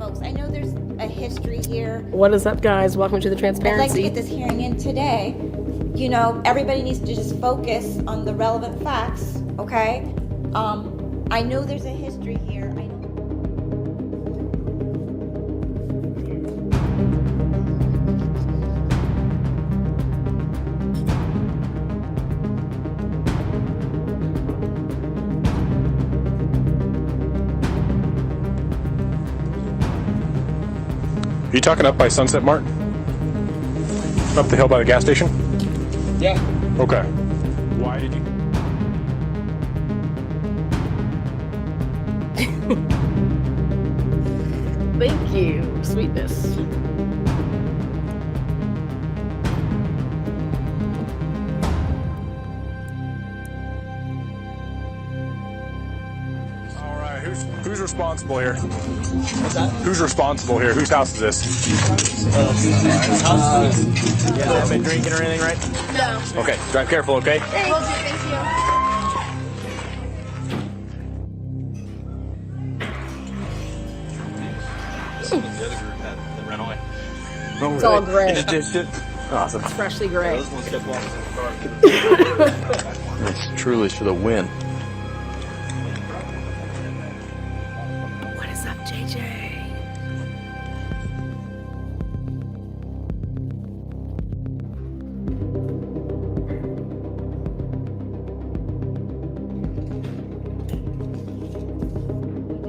smokes. I know there's a history here. What is up, guys? Welcome to the transparency. I'd like to get this hearing in today. You know, everybody needs to just focus on the relevant facts, okay? I know there's a history here. Are you talking up by Sunset Mart? Up the hill by the gas station? Yeah. Okay. Why did you? Thank you, sweetness. All right. Who's responsible here? What's that? Who's responsible here? Whose house is this? Yeah, haven't been drinking or anything, right? No. Okay. Drive careful, okay? Thank you. The other group had run away. It's all gray. Just ditched it. Awesome. It's freshly gray. This one's kept walking in the car. It's truly for the win. What is up, JJ?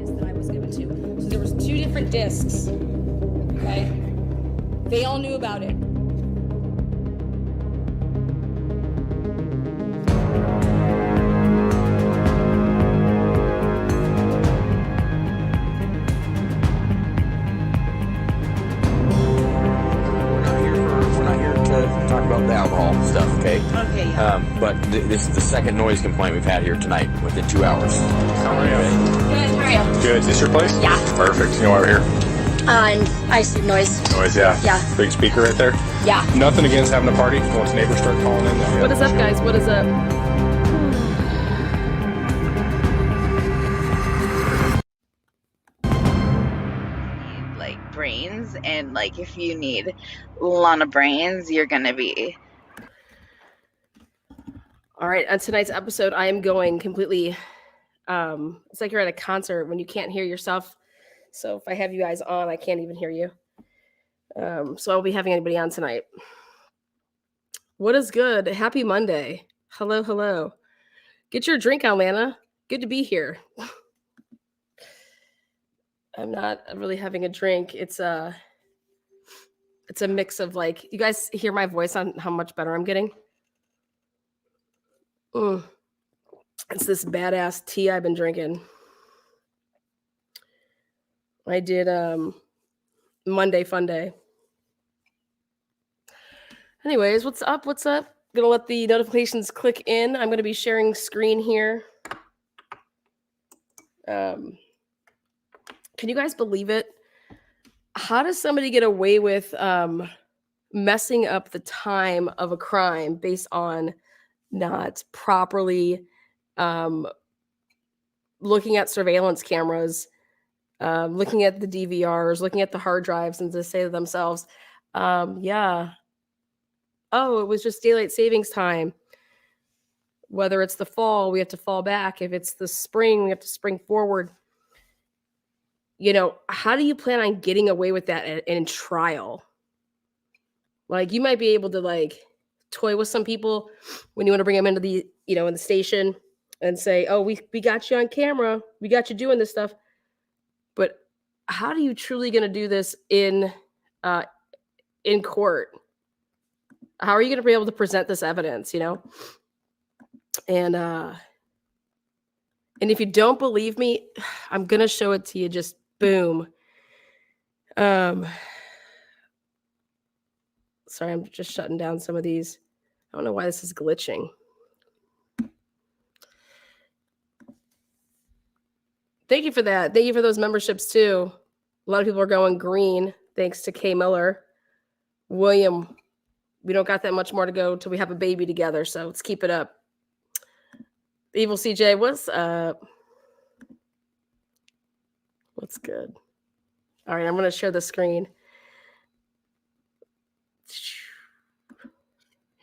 That I was given to. So there was 2 different discs. Okay, they all knew about it. We're not here to talk about the alcohol stuff, okay? Okay, yeah. But this is the second noise complaint we've had here tonight within 2 hours. How are you? Good, how are you? Good. Is this your place? Yeah. Perfect. You know why we're here? And ISP noise. Noise, yeah. Yeah. Big speaker right there. Yeah. Nothing against having a party. Once neighbors start calling in. What is up, guys? What is up? Like brains, and like if you need a lot of brains, you're gonna be All right, on tonight's episode, I am going completely. It's like you're at a concert when you can't hear yourself. So if I have you guys on, I can't even hear you. So I'll be having anybody on tonight. What is good? Happy Monday. Hello, hello. Get your drink on, Lana. Good to be here. I'm not really having a drink. It's a mix of like, you guys hear my voice on how much better I'm getting? It's this badass tea I've been drinking. I did Monday Fun Day. Anyways, what's up? What's up? Gonna let the notifications click in. I'm gonna be sharing screen here. Can you guys believe it? How does somebody get away with messing up the time of a crime based on not properly looking at surveillance cameras, looking at the DVRs, looking at the hard drives, and to say to themselves, yeah, oh, it was just daylight savings time. Whether it's the fall, we have to fall back. If it's the spring, we have to spring forward. You know, how do you plan on getting away with that in trial? Like, you might be able to like toy with some people when you want to bring them into the, you know, in the station and say, oh, we got you on camera. We got you doing this stuff. But how are you truly going to do this in court? How are you going to be able to present this evidence, you know? And if you don't believe me, I'm going to show it to you. Just boom. Sorry, I'm just shutting down some of these. I don't know why this is glitching. Thank you for that. Thank you for those memberships too. A lot of people are going green thanks to Kay Miller. William, we don't got that much more to go till we have a baby together, so let's keep it up. Evil CJ, what's up? What's good? All right, I'm going to share the screen.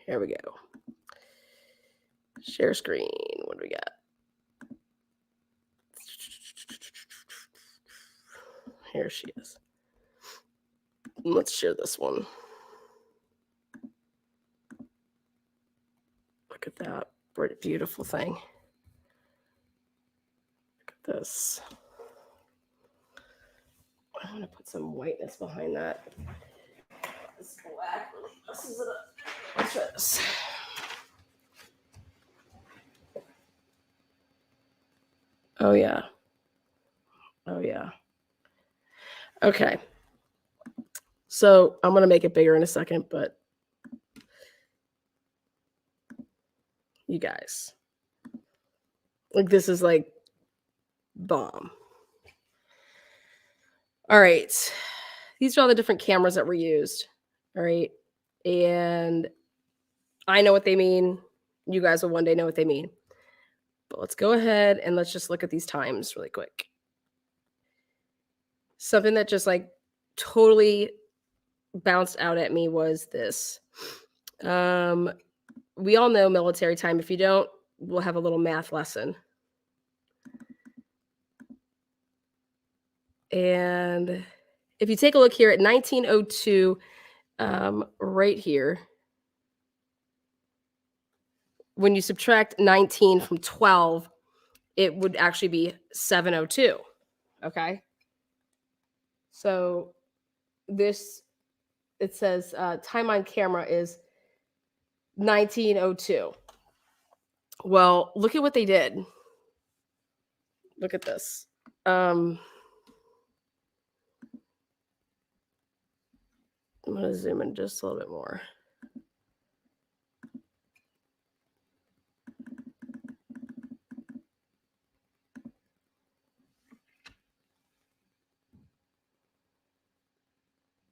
Here we go. Share screen. What do we got? Here she is. Let's share this one. Look at that. Pretty beautiful thing. Look at this. I want to put some whiteness behind that. This black really messes it up. Let's try this. Oh, yeah. Oh, yeah. Okay. So I'm going to make it bigger in a second, but you guys, like, this is like bomb. All right. These are all the different cameras that were used. All right. And I know what they mean. You guys will one day know what they mean. But let's go ahead and let's just look at these times really quick. Something that just like totally bounced out at me was this. We all know military time. If you don't, we'll have a little math lesson. And if you take a look here at 1902, right here, when you subtract 19 from 12, it would actually be 702. Okay. So this, it says time on camera is 1902. Well, look at what they did. Look at this. I'm going to zoom in just a little bit more.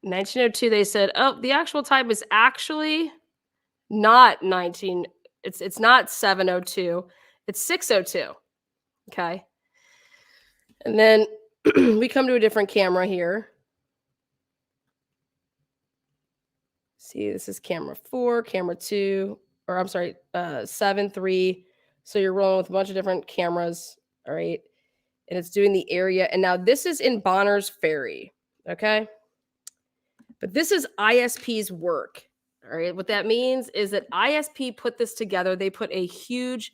In 1902, they said, oh, the actual time is actually not 19. It's not 702. It's 602. Okay. And then we come to a different camera here. See, this is camera 4, camera 2, or I'm sorry, 7, 3. So you're rolling with a bunch of different cameras. All right. And it's doing the area. And now this is in Bonner's Ferry. Okay. But this is ISP's work. All right. What that means is that ISP put this together. They put a huge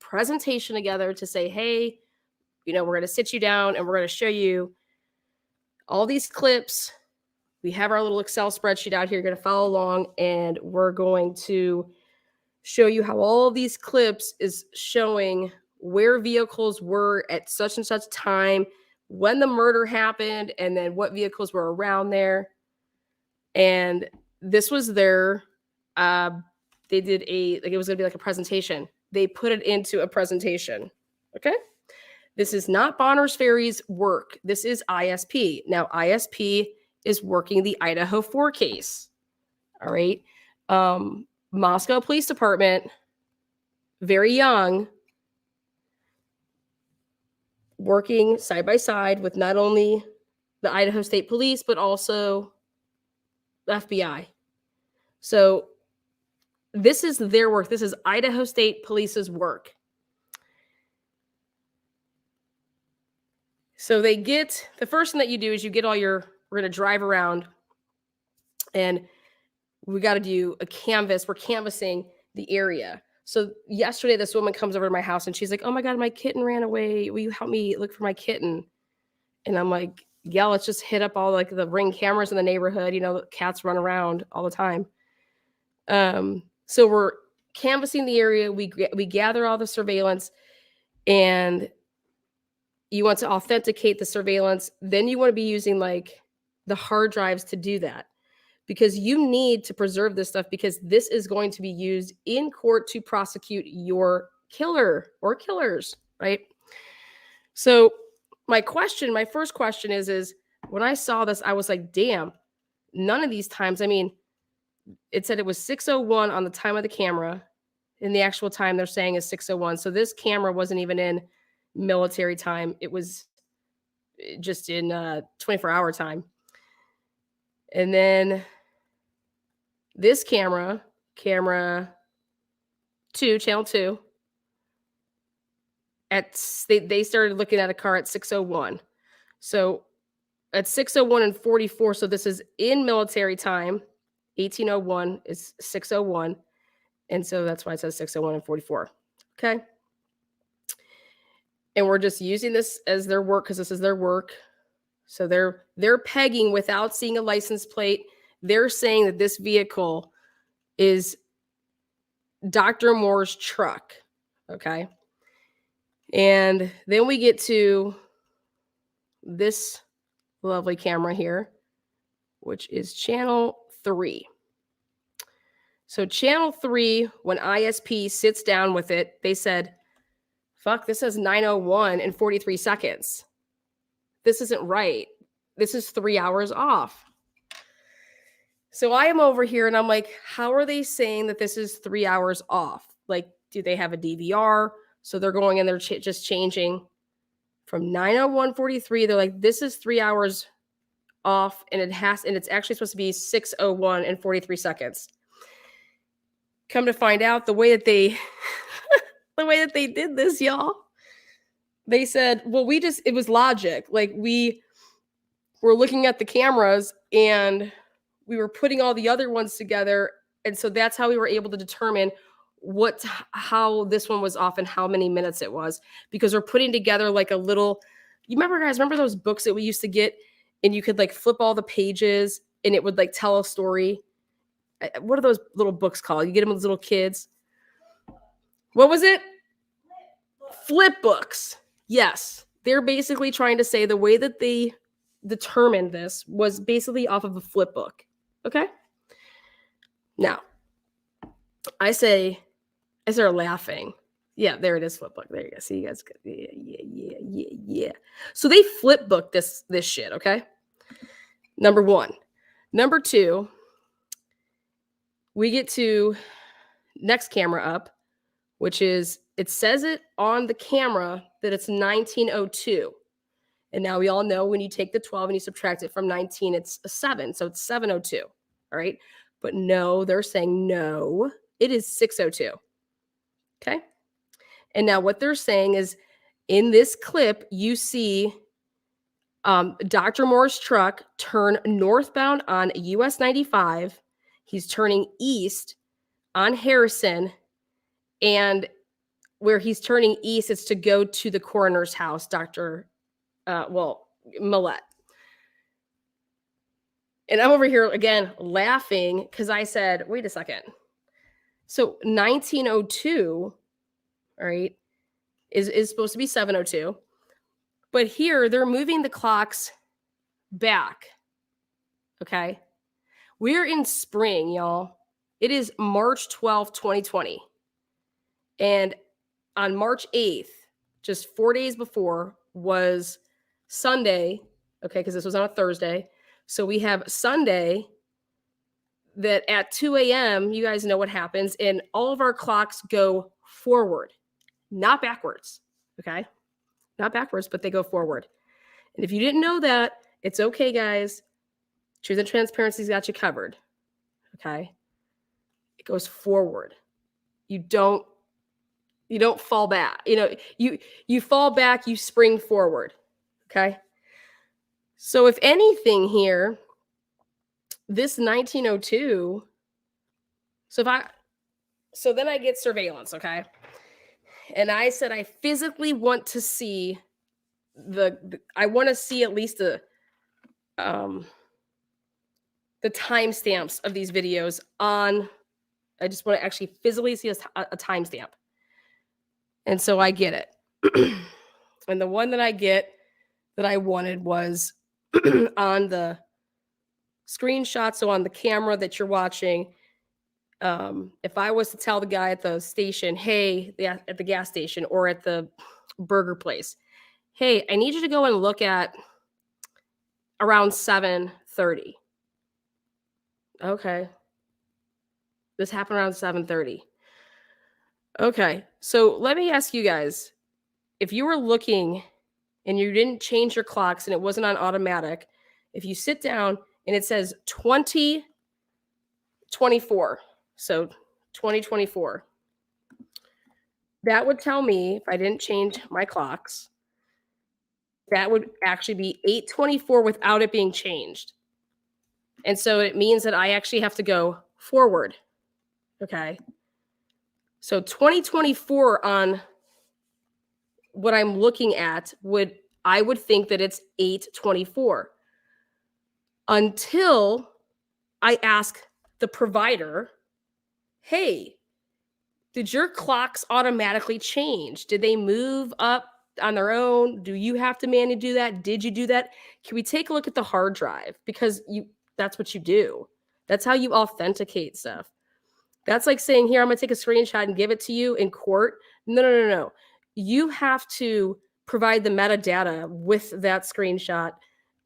presentation together to say, hey, you know, we're going to sit you down and we're going to show you all these clips. We have our little Excel spreadsheet out here. You're going to follow along, and we're going to show you how all of these clips is showing where vehicles were at such and such time, when the murder happened, and then what vehicles were around there. And this was their, they did like it was going to be like a presentation. They put it into a presentation. Okay. This is not Bonner's Ferry's work. This is ISP. Now, ISP is working the Idaho4 case. All right. Moscow Police Department, very young, working side by side with not only the Idaho State Police, but also the FBI. So this is their work. This is Idaho State Police's work. So they get, the first thing that you do is you get all your, we're going to drive around and we got to do a canvas. We're canvassing the area. So yesterday, this woman comes over to my house and she's like, oh my God, my kitten ran away. Will you help me look for my kitten? And I'm like, yeah, let's just hit up all like the Ring cameras in the neighborhood. You know, cats run around all the time. So we're canvassing the area. We gather all the surveillance, and you want to authenticate the surveillance. Then you want to be using like the hard drives to do that, because you need to preserve this stuff, because this is going to be used in court to prosecute your killer or killers, right? So my first question is when I saw this, I was like, damn, none of these times, I mean, it said it was 6:01 on the time of the camera, and the actual time they're saying is 6:01. So this camera wasn't even in military time. It was just in 24-hour time. And then this camera 2, channel 2, they started looking at a car at 6:01. So at 6:01 and 44, so this is in military time. 1801 is 6:01, and so that's why it says 6:01 and 44. Okay. And we're just using this as their work because this is their work. So they're pegging without seeing a license plate. They're saying that this vehicle is Dr. Moore's truck. Okay. And then we get to this lovely camera here, which is channel 3. So channel 3, when ISP sits down with it, they said, fuck, this says 9:01 and 43 seconds. This isn't right. This is 3 hours off. So I am over here and I'm like, how are they saying that this is 3 hours off? Like, do they have a DVR? So they're going and they're just changing from 9:01:43. They're like, this is 3 hours off, and it's actually supposed to be 6:01 and 43 seconds. Come to find out, the way that they did this, y'all, they said, well, it was logic. Like, we were looking at the cameras and we were putting all the other ones together. And so that's how we were able to determine how this one was off and how many minutes it was, because we're putting together like a little, you remember those books that we used to get and you could like flip all the pages and it would like tell a story? What are those little books called? You get them with little kids. What was it? Flip books. Yes. They're basically trying to say the way that they determined this was basically off of a flip book. Okay. Now, I started laughing. Yeah, there it is, flip book. There you go. See, you guys. Yeah. So they flip booked this shit. Okay. Number 1. Number 2. We get to next camera up, which is, it says it on the camera that it's 19:02. And now we all know when you take the 12 and you subtract it from 19, it's a 7. So it's 7:02. All right. But no, they're saying no, it is 6:02. Okay. And now what they're saying is, in this clip, you see Dr. Moore's truck turn northbound on US 95. He's turning east on Harrison. And where he's turning east, it's to go to the coroner's house, Millette. And I'm over here again laughing because I said, wait a second. So 19:02, all right, is supposed to be 7:02. But here they're moving the clocks back. Okay. We're in spring, y'all. It is March 12th, 2020. And on March 8th, just 4 days before, was Sunday. Okay, because this was on a Thursday. So we have Sunday that at 2 a.m., you guys know what happens. And all of our clocks go forward, not backwards. Okay. Not backwards, but they go forward. And if you didn't know that, it's okay, guys. Truth and Transparency's got you covered. Okay. It goes forward. You don't fall back. You fall back, you spring forward. Okay. So if anything here, this 19:02, so then I get surveillance. Okay. And I said, I physically want to see I want to see at least the timestamps of these videos I just want to actually physically see a timestamp. And so I get it. And the one that I get that I wanted was on the screenshot. So on the camera that you're watching, if I was to tell the guy at the station, hey, at the gas station or at the burger place, hey, I need you to go and look at around 7:30. Okay. This happened around 7:30. Okay. So let me ask you guys, if you were looking and you didn't change your clocks and it wasn't on automatic, if you sit down and it says 2024, so 2024, that would tell me, if I didn't change my clocks, that would actually be 824 without it being changed. And so it means that I actually have to go forward. Okay. So 2024 on what I'm looking at I would think that it's 824 until I ask the provider, hey, did your clocks automatically change? Did they move up on their own? Do you have to manually do that? Did you do that? Can we take a look at the hard drive? Because that's what you do. That's how you authenticate stuff. That's like saying, here, I'm going to take a screenshot and give it to you in court. No. You have to provide the metadata with that screenshot,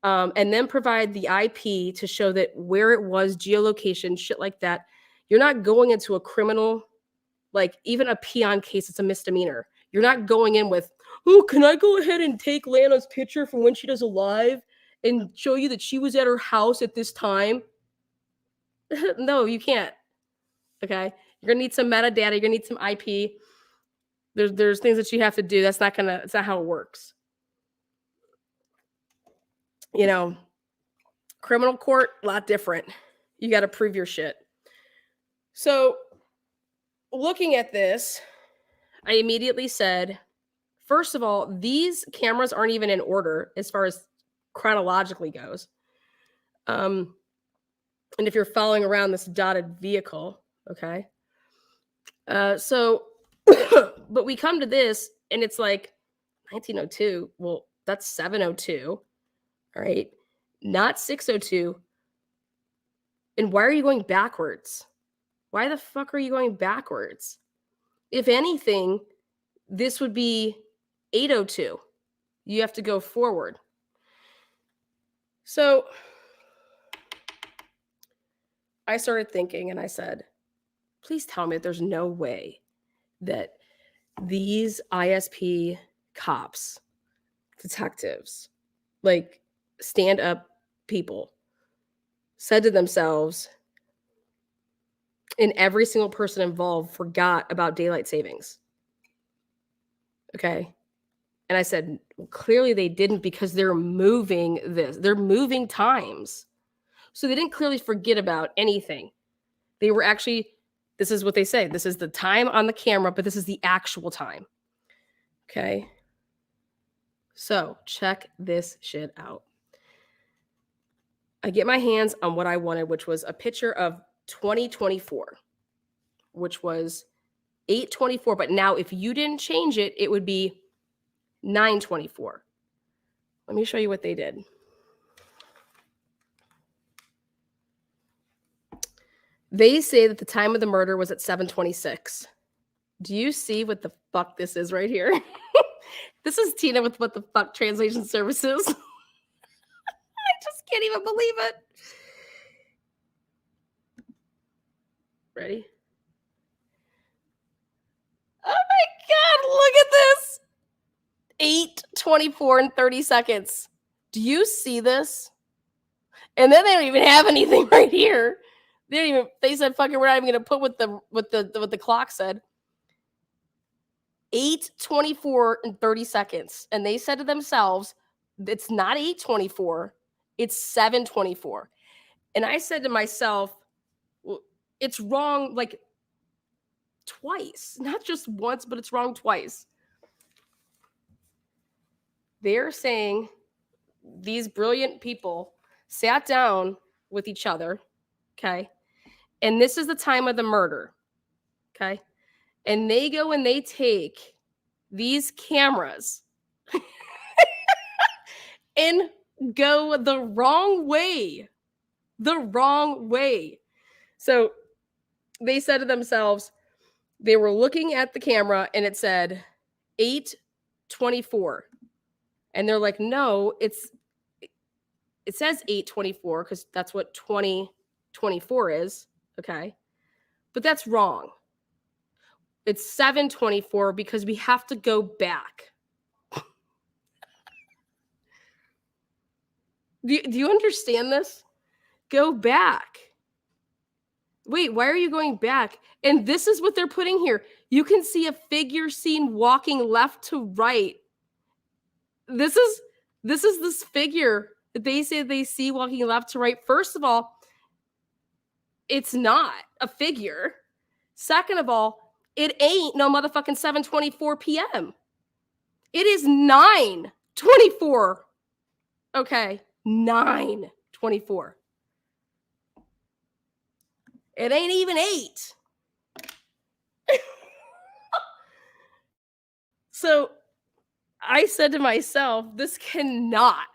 and then provide the IP to show that where it was, geolocation, shit like that. You're not going into a criminal, like even a peon case, it's a misdemeanor. You're not going in with, oh, can I go ahead and take Lana's picture from when she does a live and show you that she was at her house at this time? No, you can't. Okay. You're gonna need some metadata. You're gonna need some IP. There's things that you have to do. It's not how it works. You know, criminal court, a lot different. You got to prove your shit. So looking at this, I immediately said, first of all, these cameras aren't even in order as far as chronologically goes. And if you're following around this dotted vehicle, okay. So, but we come to this and it's like 1902. Well, that's 702. All right. Not 602. And why are you going backwards? Why the fuck are you going backwards? If anything, this would be 802. You have to go forward. So I started thinking and I said, please tell me that there's no way that these ISP cops, detectives, like stand-up people, said to themselves, and every single person involved forgot about daylight savings. Okay. And I said, well, clearly they didn't, because they're moving this. They're moving times. So they didn't clearly forget about anything. They were actually, this is what they say. This is the time on the camera, but this is the actual time. Okay. So check this shit out. I get my hands on what I wanted, which was a picture of 2024, which was 824. But now if you didn't change it, it would be 924. Let me show you what they did. They say that the time of the murder was at 7:26. Do you see what the fuck this is right here? This is Tina with What the Fuck Translation Services. I just can't even believe it. Ready? Oh my God, look at this. 8:24 and 30 seconds. Do you see this? And then they don't even have anything right here. They said, fuck it, we're not even gonna put what the clock said. 8:24 and 30 seconds. And they said to themselves, it's not 8:24, it's 7:24. And I said to myself, well, it's wrong like twice. Not just once, but it's wrong twice. They're saying these brilliant people sat down with each other, okay? And this is the time of the murder, okay? And they go and they take these cameras and go the wrong way. The wrong way. So they said to themselves, they were looking at the camera and it said 8:24. And they're like, no, it says 8:24 because that's what 2024 is. Okay. But that's wrong. It's 7:24 because we have to go back. Do you understand this? Go back. Wait, why are you going back? And this is what they're putting here. You can see a figure seen walking left to right. This is this figure that they say they see walking left to right. First of all, it's not a figure. Second of all, it ain't no motherfucking 7:24 p.m. It is 9:24. Okay, 9:24. It ain't even 8. So I said to myself, this cannot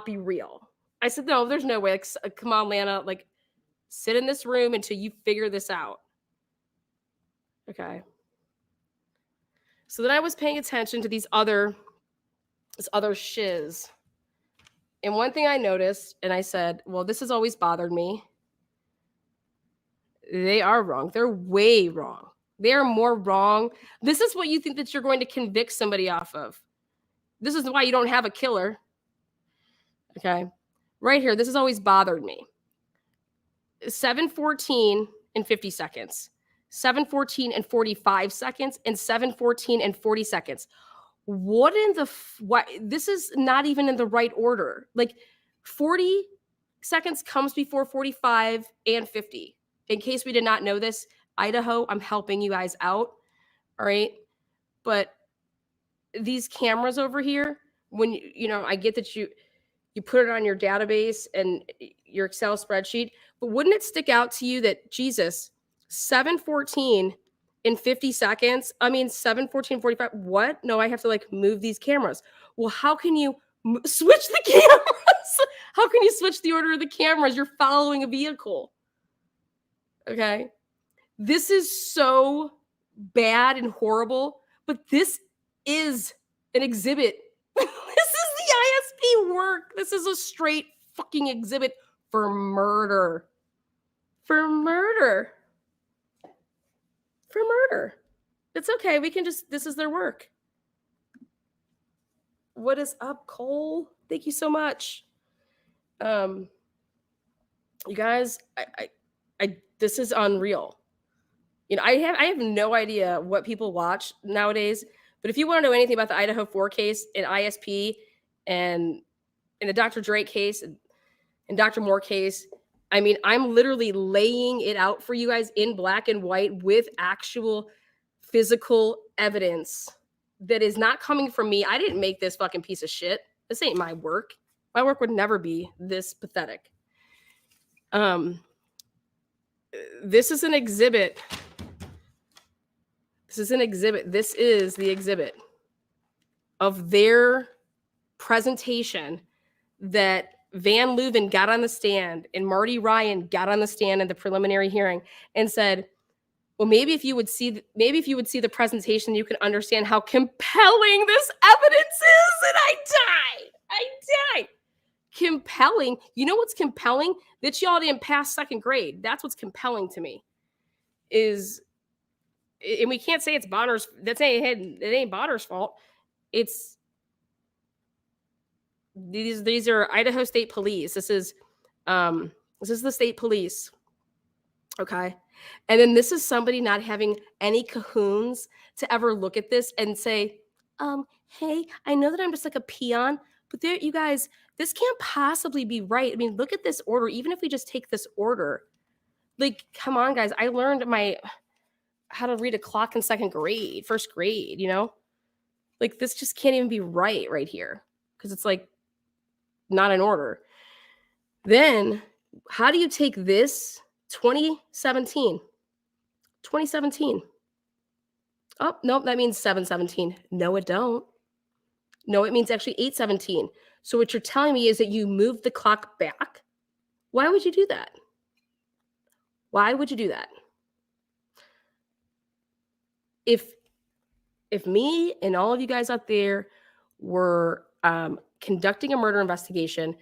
be real. I said, no, there's no way. Like, come on, Lana, like sit in this room until you figure this out. Okay. So then I was paying attention to this other shiz. And one thing I noticed, and I said, well, this has always bothered me. They are wrong. They're way wrong. They are more wrong. This is what you think that you're going to convict somebody off of. This is why you don't have a killer. Okay. Right here. This has always bothered me. 7:14 and 50 seconds. 7:14 and 45 seconds. And 7:14 and 40 seconds. What in the what? This is not even in the right order. Like 40 seconds comes before 45 and 50. In case we did not know this, Idaho, I'm helping you guys out. All right. But these cameras over here, when you know, I get that you put it on your database and your Excel spreadsheet, but wouldn't it stick out to you that Jesus, 7:14 in 50 seconds? I mean, 7:14, 45. What? No, I have to like move these cameras. Well, how can you switch the cameras? How can you switch the order of the cameras? You're following a vehicle. Okay. This is so bad and horrible, but this is an exhibit. This is the ISP work. This is a straight fucking exhibit for murder. For murder. For murder. It's okay. We can just, this is their work. What is up, Cole? Thank you so much. You guys, I this is unreal. You know, I have no idea what people watch nowadays, but if you want to know anything about the Idaho4 case and ISP and the Dr. Drake case and Dr. Moore case, I mean, I'm literally laying it out for you guys in black and white with actual physical evidence that is not coming from me. I didn't make this fucking piece of shit. This ain't my work. My work would never be this pathetic. This is an exhibit. This is an exhibit. This is the exhibit of their presentation that Van Leuven got on the stand and Marty Ryan got on the stand in the preliminary hearing and said, well, maybe if you would see the presentation, you can understand how compelling this evidence is. And I died. Compelling. You know what's compelling? That y'all didn't pass second grade. That's what's compelling to me. And we can't say it's Bonner's. It ain't Bonner's fault. It's these are Idaho State Police. This is the state police. Okay. And then this is somebody not having any cahoons to ever look at this and say, hey, I know that I'm just like a peon, but there, you guys, this can't possibly be right. I mean, look at this order. Even if we just take this order, like, come on, guys. I learned how to read a clock in first grade, you know? Like, this just can't even be right here because it's like not in order. Then how do you take this 2017? Oh, no, that means 717. No, it don't. No, it means actually 817. So what you're telling me is that you moved the clock back. Why would you do that? Why would you do that? If me and all of you guys out there were conducting a murder investigation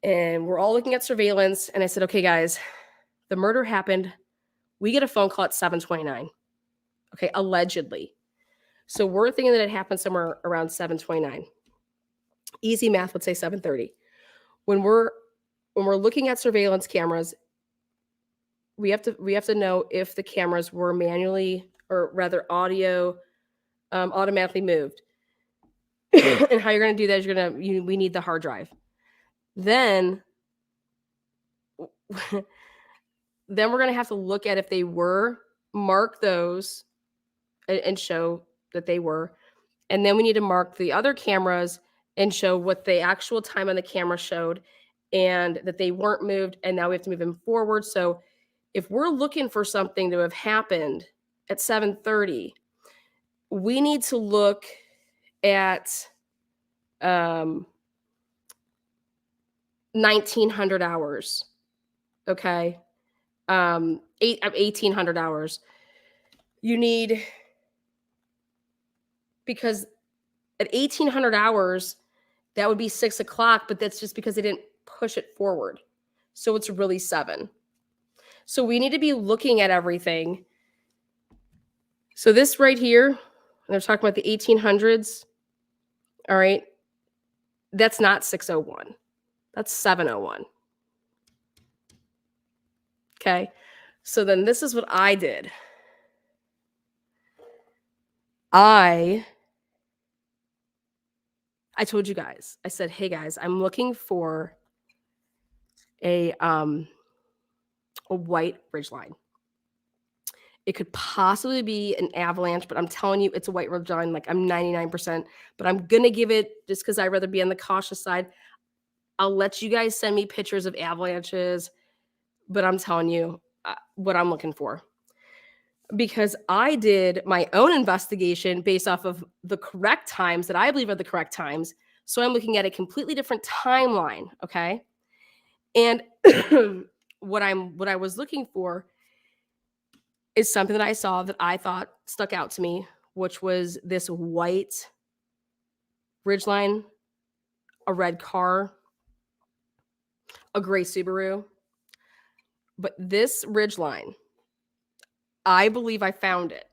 and we're all looking at surveillance and I said, okay, guys, the murder happened. We get a phone call at 7:29. Okay, allegedly. So we're thinking that it happened somewhere around 7:29. Easy math would say 7:30. When we're looking at surveillance cameras, we have to know if the cameras were manually, or rather audio, automatically moved. And how you're going to do that is we need the hard drive. Then then we're going to have to look at if they were, mark those and show that they were. And then we need to mark the other cameras and show what the actual time on the camera showed and that they weren't moved. And now we have to move them forward. So if we're looking for something to have happened at 7:30, we need to look at 1900 hours. Okay. 1800 hours. You need, because at 1800 hours, that would be 6 o'clock, but that's just because they didn't push it forward. So it's really 7. So we need to be looking at everything. So this right here, they're talking about the 1800s. All right. That's not 6:01. That's 7:01. Okay. So then this is what I did. I told you guys, I said, hey guys, I'm looking for a white ridgeline. It could possibly be an avalanche, but I'm telling you, it's a white ridgeline. Like, I'm 99%, but I'm going to give it, just because I'd rather be on the cautious side, I'll let you guys send me pictures of avalanches, but I'm telling you what I'm looking for. Because I did my own investigation based off of the correct times that I believe are the correct times. So I'm looking at a completely different timeline, okay? And what I was looking for is something that I saw that I thought stuck out to me, which was this white ridgeline, a red car, a gray Subaru. But this ridgeline, I believe I found it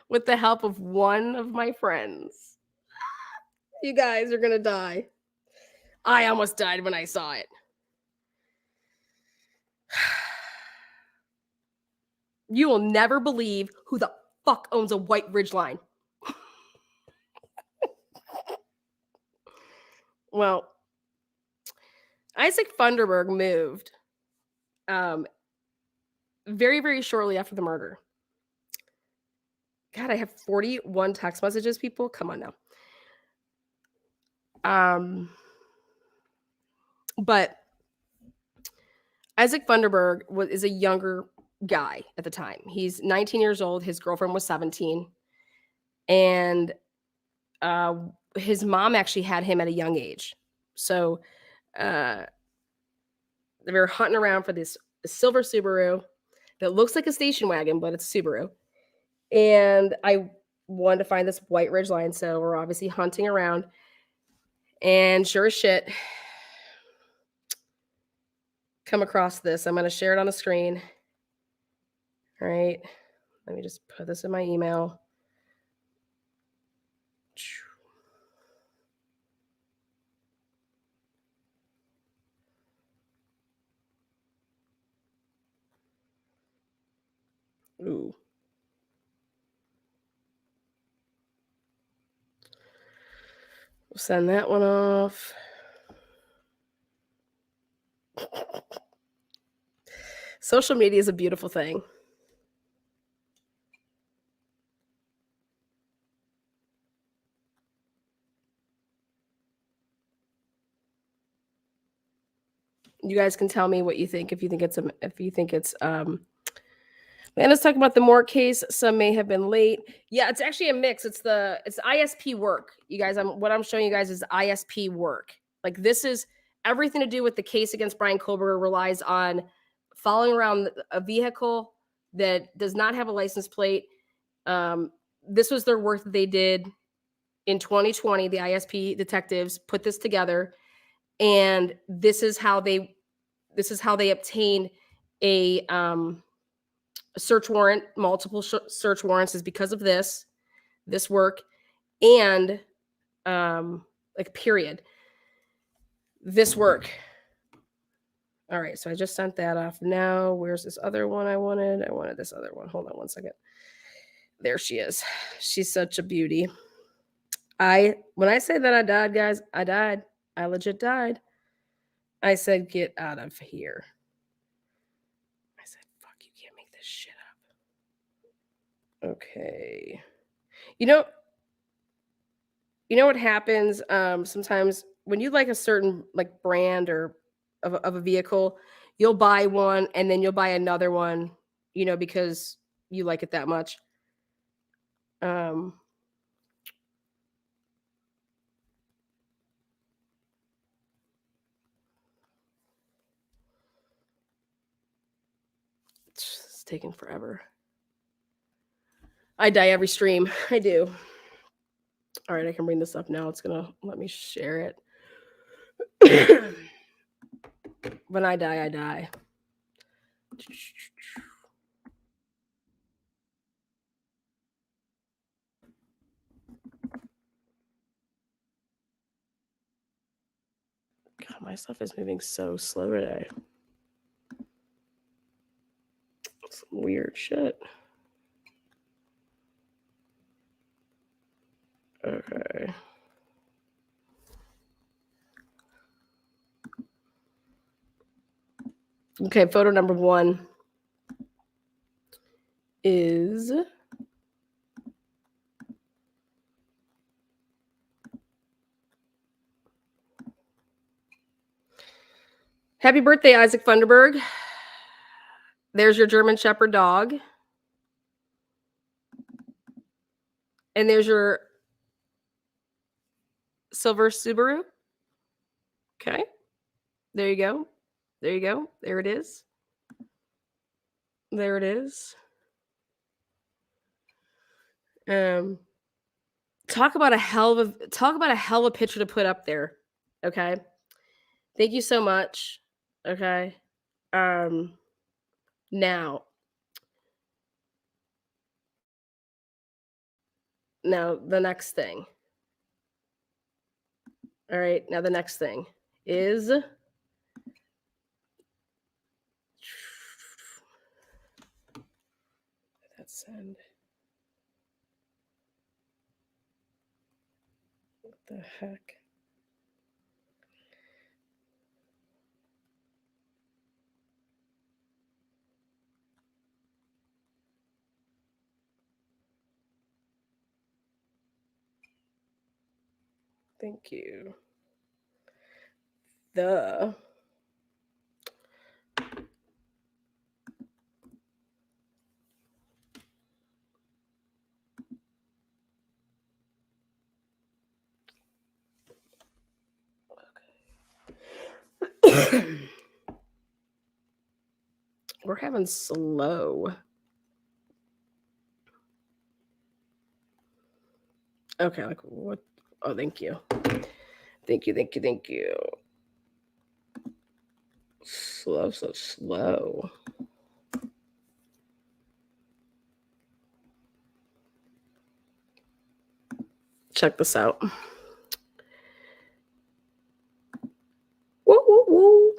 with the help of one of my friends. You guys are going to die. I almost died when I saw it. You will never believe who the fuck owns a white ridgeline. Well, Isaac Funderburg moved very, very shortly after the murder. God, I have 41 text messages, people. Come on now. But Isaac Funderburg is a younger guy at the time. He's 19 years old. His girlfriend was 17. And his mom actually had him at a young age. So they were hunting around for this silver Subaru that looks like a station wagon, but it's a Subaru. And I wanted to find this white ridgeline. So we're obviously hunting around. And sure as shit, come across this. I'm going to share it on the screen. All right. Let me just put this in my email. Ooh. We'll send that one off. Social media is a beautiful thing. You guys can tell me what you think. If you think it's and let's talk about the Moore case. Some may have been late. Yeah, it's actually a mix. It's ISP work. You guys, what I'm showing you guys is ISP work. Like, this is everything to do with the case against Brian Kober relies on following around a vehicle that does not have a license plate. This was their work that they did in 2020. The ISP detectives put this together, and this is how they obtained a search warrant. Multiple search warrants is because of this work. and like period. This work. All right, so I just sent that off. Now, where's this other one I wanted? I wanted this other one. Hold on one second. There she is. She's such a beauty. When I say that I died, guys, I died. I legit died. I said, get out of here. I said, fuck, you can't make this shit up. Okay. You know what happens sometimes when you like a certain like brand or of a vehicle, you'll buy one and then you'll buy another one, because you like it that much. It's taking forever. I die every stream. I do. All right, I can bring this up now. It's gonna let me share it. When I die, I die. God, my stuff is moving so slow today. Some weird shit. Okay. Okay, photo number 1 is happy birthday, Isaac Funderburg. There's your German Shepherd dog. And there's your silver Subaru. Okay. There you go. There you go. There it is. There it is. Talk about a hell of a picture to put up there. Okay. Thank you so much. Okay. Now the next thing. All right. Now the next thing is let's send. What the heck? Thank you. We're having slow. Okay, like what? Oh, thank you. Thank you. Slow, so slow. Check this out. Woo, woo, woo.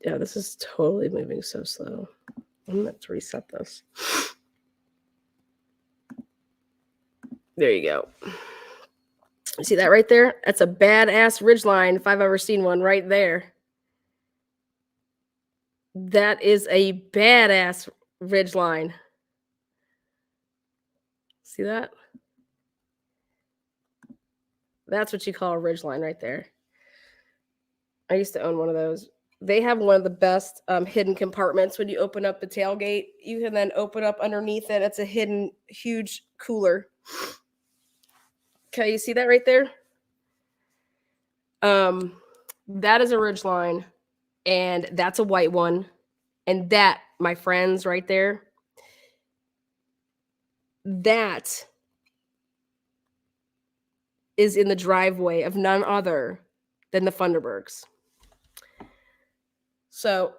Yeah, this is totally moving so slow. I'm going to have to reset this. There you go. You see that right there? That's a badass ridgeline if I've ever seen one right there. That is a badass ridgeline. See that? That's what you call a ridgeline right there. I used to own one of those. They have one of the best hidden compartments. When you open up the tailgate, you can then open up underneath it. It's a hidden, huge cooler. Okay, you see that right there? That is a ridgeline, and that's a white one. And that, my friends, right there, that is in the driveway of none other than the Funderburgs. So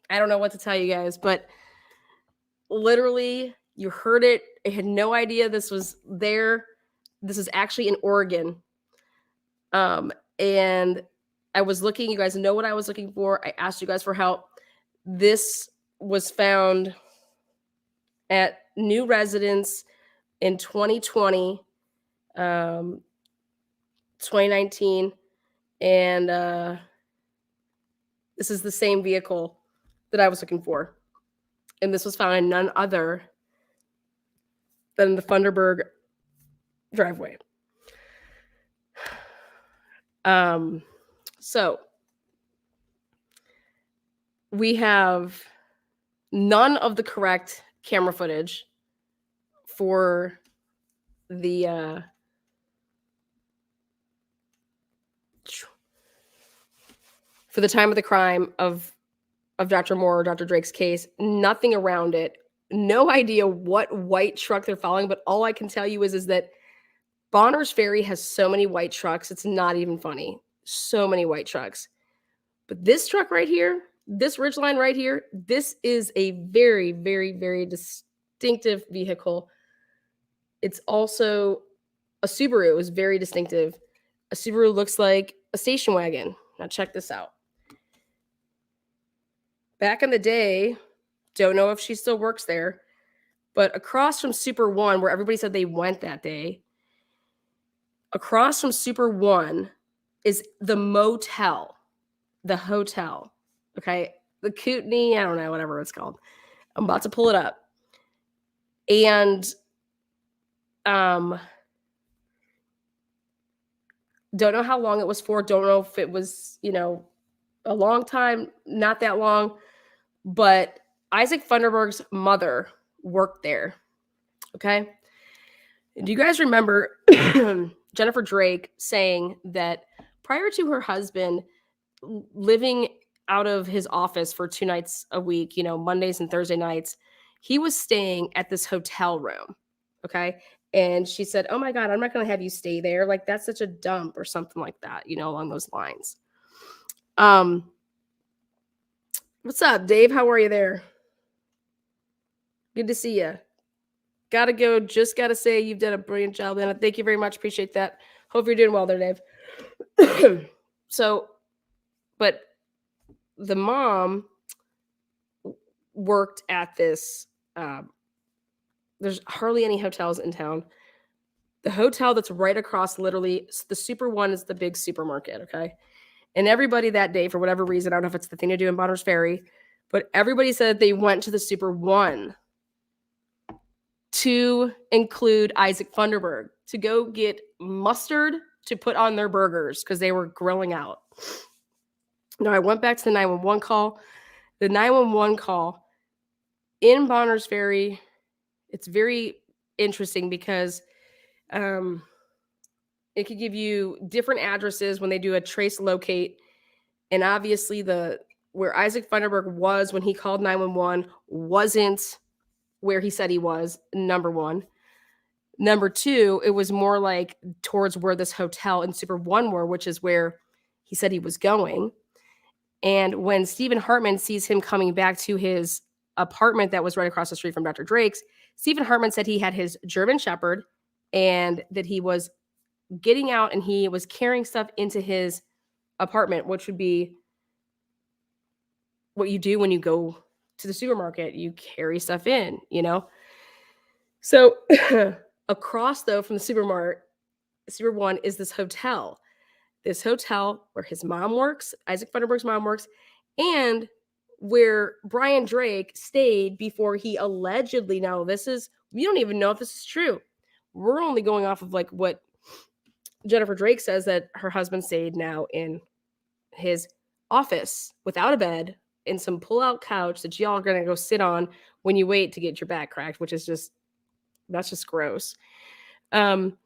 I don't know what to tell you guys, but literally you heard it. I had no idea this was there. This is actually in Oregon. And I was looking, you guys know what I was looking for. I asked you guys for help. This was found at new residence in 2020, 2019. And this is the same vehicle that I was looking for. And this was found in none other than the Funderburg driveway. So we have none of the correct camera footage for the time of the crime of Dr. Moore or Dr. Drake's case. Nothing around it. No idea what white truck they're following, but all I can tell you is that Bonners Ferry has so many white trucks. It's not even funny. So many white trucks. But this truck right here, this Ridgeline right here, this is a very, very, very distinctive vehicle. It's also a Subaru. It was very distinctive. A Subaru looks like a station wagon. Now check this out. Back in the day, don't know if she still works there, but across from Super One, where everybody said they went that day, across from Super One is the motel, the hotel. Okay. The Kootenai, I don't know, whatever it's called. I'm about to pull it up. And don't know how long it was for. Don't know if it was, a long time, not that long. But Isaac Funderburg's mother worked there. Okay. Do you guys remember Jennifer Drake saying that prior to her husband living out of his office for 2 nights a week, Mondays and Thursday nights, he was staying at this hotel room. Okay. And she said, "Oh my God, I'm not going to have you stay there. Like, that's such a dump," or something like that, along those lines. What's up, Dave? How are you there? Good to see you. Gotta go. Just gotta say you've done a brilliant job, and thank you very much. Appreciate that. Hope you're doing well there, Dave. So, but the mom worked at this. There's hardly any hotels in town. The hotel that's right across, literally, the Super One is the big supermarket, okay? And everybody that day, for whatever reason, I don't know if it's the thing to do in Bonners Ferry, but everybody said they went to the Super One to include Isaac Funderburg to go get mustard to put on their burgers because they were grilling out. Now, I went back to the 911 call. The 911 call in Bonners Ferry, it's very interesting because it could give you different addresses when they do a trace locate. And obviously where Isaac Funderburg was when he called 911 wasn't where he said he was, number one. Number two, it was more like towards where this hotel in Super One were, which is where he said he was going. And when Stephen Hartman sees him coming back to his apartment that was right across the street from Dr. Drake's, Stephen Hartman said he had his German Shepherd and that he was getting out and he was carrying stuff into his apartment, which would be what you do when you go to the supermarket. You carry stuff in, So across, though, from the Super One is this hotel. This hotel where his mom works, Isaac Funderburg's mom works, and where Brian Drake stayed before he allegedly, now we don't even know if this is true. We're only going off of like what Jennifer Drake says, that her husband stayed now in his office without a bed in some pull-out couch that y'all are going to go sit on when you wait to get your back cracked, which is that's just gross. Can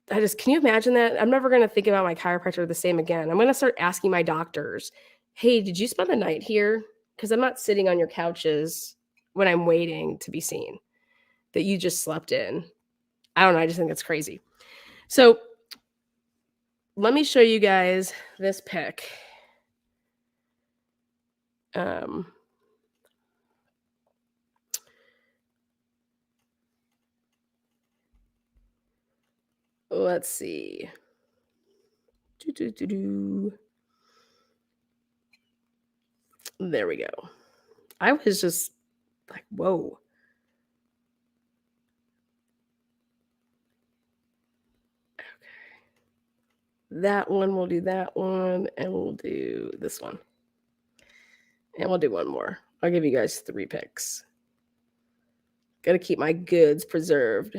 you imagine that? I'm never going to think about my chiropractor the same again. I'm going to start asking my doctors, "Hey, did you spend the night here? Because I'm not sitting on your couches when I'm waiting to be seen that you just slept in." I don't know. I just think that's crazy. So let me show you guys this pic. Let's see. There we go. I was just like, whoa. Okay. That one, we'll do that one, and we'll do this one. And we'll do one more. I'll give you guys 3 picks. Got to keep my goods preserved.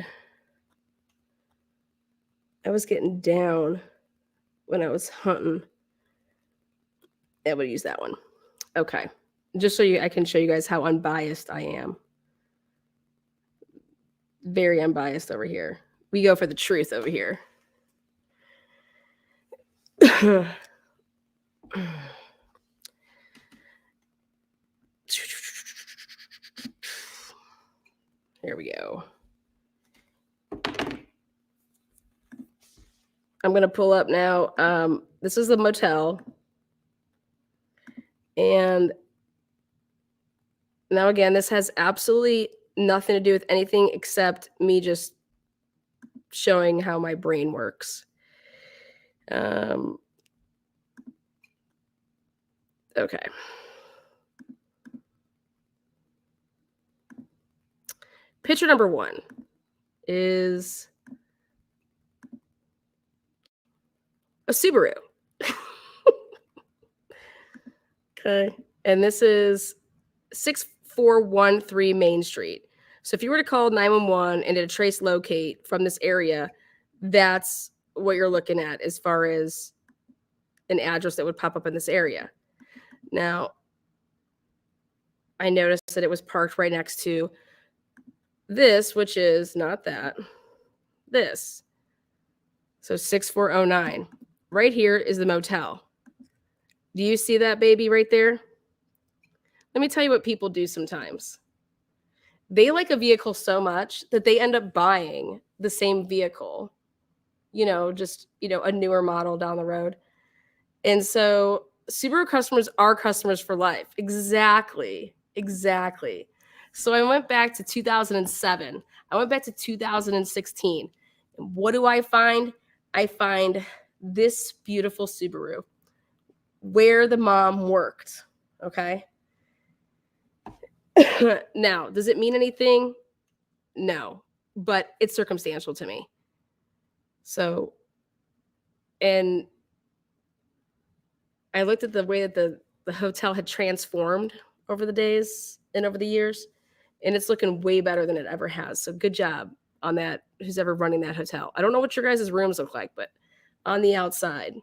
I was getting down when I was hunting. I would use that one. Okay. Just so I can show you guys how unbiased I am. Very unbiased over here. We go for the truth over here. Here we go. I'm going to pull up now. This is the motel. And now, again, this has absolutely nothing to do with anything except me just showing how my brain works. Okay. Picture number 1 is a Subaru. Okay. And this is 6413 Main Street. So if you were to call 911 and did a trace locate from this area, that's what you're looking at as far as an address that would pop up in this area. Now, I noticed that it was parked right next to this, which is not that, this. So 6409. Right here is the motel. Do you see that baby right there? Let me tell you what people do sometimes. They like a vehicle so much that they end up buying the same vehicle, just, a newer model down the road. And so Subaru customers are customers for life. Exactly. So I went back to 2007. I went back to 2016. And what do I find? I find this beautiful Subaru where the mom worked. Okay. Now, does it mean anything? No, but it's circumstantial to me. So, and I looked at the way that the hotel had transformed over the days and over the years, and it's looking way better than it ever has. So good job on that, who's ever running that hotel. I don't know what your guys' rooms look like, but on the outside,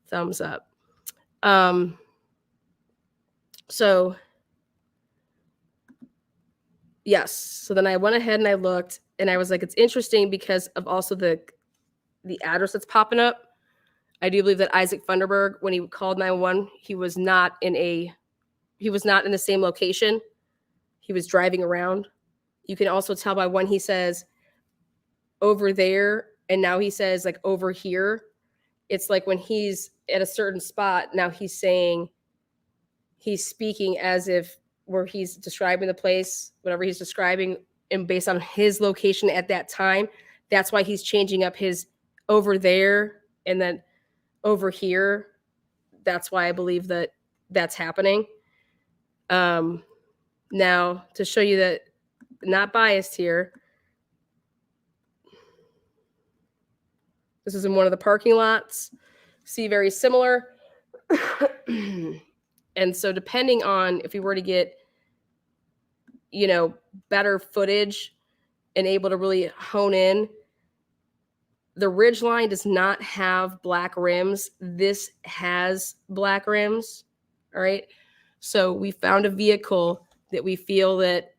thumbs up. So yes. So then I went ahead and I looked, and I was like, it's interesting because of also the address that's popping up. I do believe that Isaac Funderburg, when he called 911, he was not in the same location. He was driving around. You can also tell by when he says over there, and now he says like over here. It's like when he's at a certain spot, now he's speaking as if where he's describing the place, whatever he's describing, and based on his location at that time, that's why he's changing up his over there and then over here. That's why I believe that that's happening. Now, to show you that not biased here, this is in one of the parking lots. See, very similar. And so depending on if we were to get, better footage and able to really hone in, the Ridgeline does not have black rims. This has black rims. All right. So we found a vehicle that we feel that